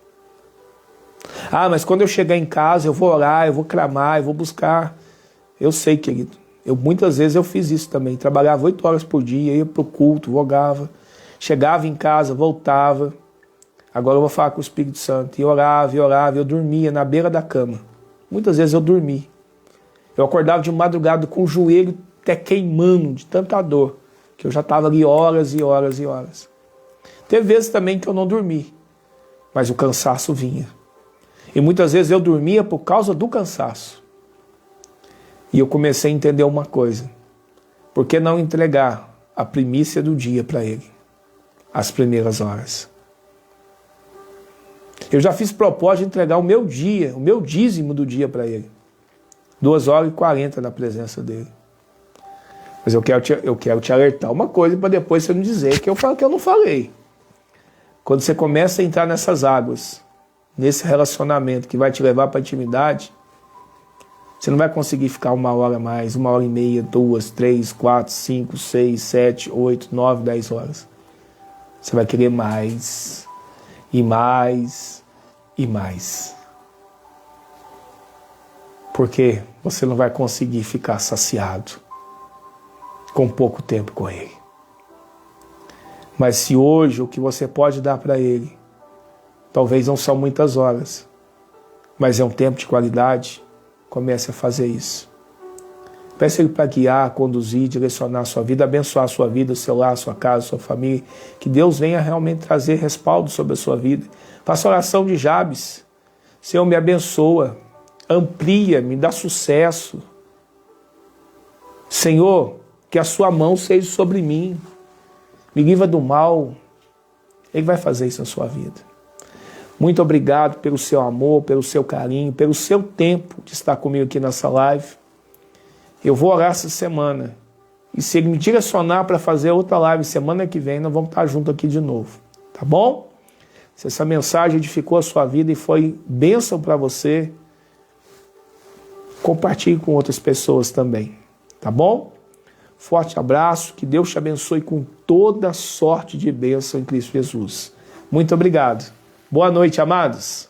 Mas quando eu chegar em casa, eu vou orar, eu vou clamar, eu vou buscar. Eu sei, querido. Muitas vezes eu fiz isso também. Trabalhava 8 horas por dia, ia para o culto, vogava. Chegava em casa, voltava. Agora eu vou falar com o Espírito Santo. E orava, e orava. Eu dormia na beira da cama. Muitas vezes eu dormi. Eu acordava de madrugada com o joelho até queimando de tanta dor, que eu já estava ali horas e horas e horas. Teve vezes também que eu não dormi, mas o cansaço vinha. E muitas vezes eu dormia por causa do cansaço. E eu comecei a entender uma coisa. Por que não entregar a primícia do dia para ele? As primeiras horas. Eu já fiz propósito de entregar o meu dia, o meu dízimo do dia para ele. 2h40 na presença dele. Mas eu quero te alertar uma coisa para depois você não dizer que eu não falei. Quando você começa a entrar nessas águas, nesse relacionamento que vai te levar para a intimidade, você não vai conseguir ficar 1 hora mais, 1h30, 2, 3, 4, 5, 6, 7, 8, 9, 10 horas. Você vai querer mais, e mais, e mais. Porque você não vai conseguir ficar saciado com pouco tempo com ele. Mas se hoje o que você pode dar para ele, talvez não são muitas horas, mas é um tempo de qualidade, comece a fazer isso. Peça ele para guiar, conduzir, direcionar a sua vida, abençoar a sua vida, o seu lar, a sua casa, a sua família. Que Deus venha realmente trazer respaldo sobre a sua vida. Faça a oração de Jabes. Senhor, me abençoa, amplia, me dá sucesso. Senhor, que a sua mão seja sobre mim. Me livra do mal. Ele vai fazer isso na sua vida. Muito obrigado pelo seu amor, pelo seu carinho, pelo seu tempo de estar comigo aqui nessa live. Eu vou orar essa semana. E se ele me direcionar para fazer outra live semana que vem, nós vamos estar juntos aqui de novo. Tá bom? Se essa mensagem edificou a sua vida e foi bênção para você, compartilhe com outras pessoas também. Tá bom? Forte abraço, que Deus te abençoe com toda sorte de bênção em Cristo Jesus. Muito obrigado. Boa noite, amados.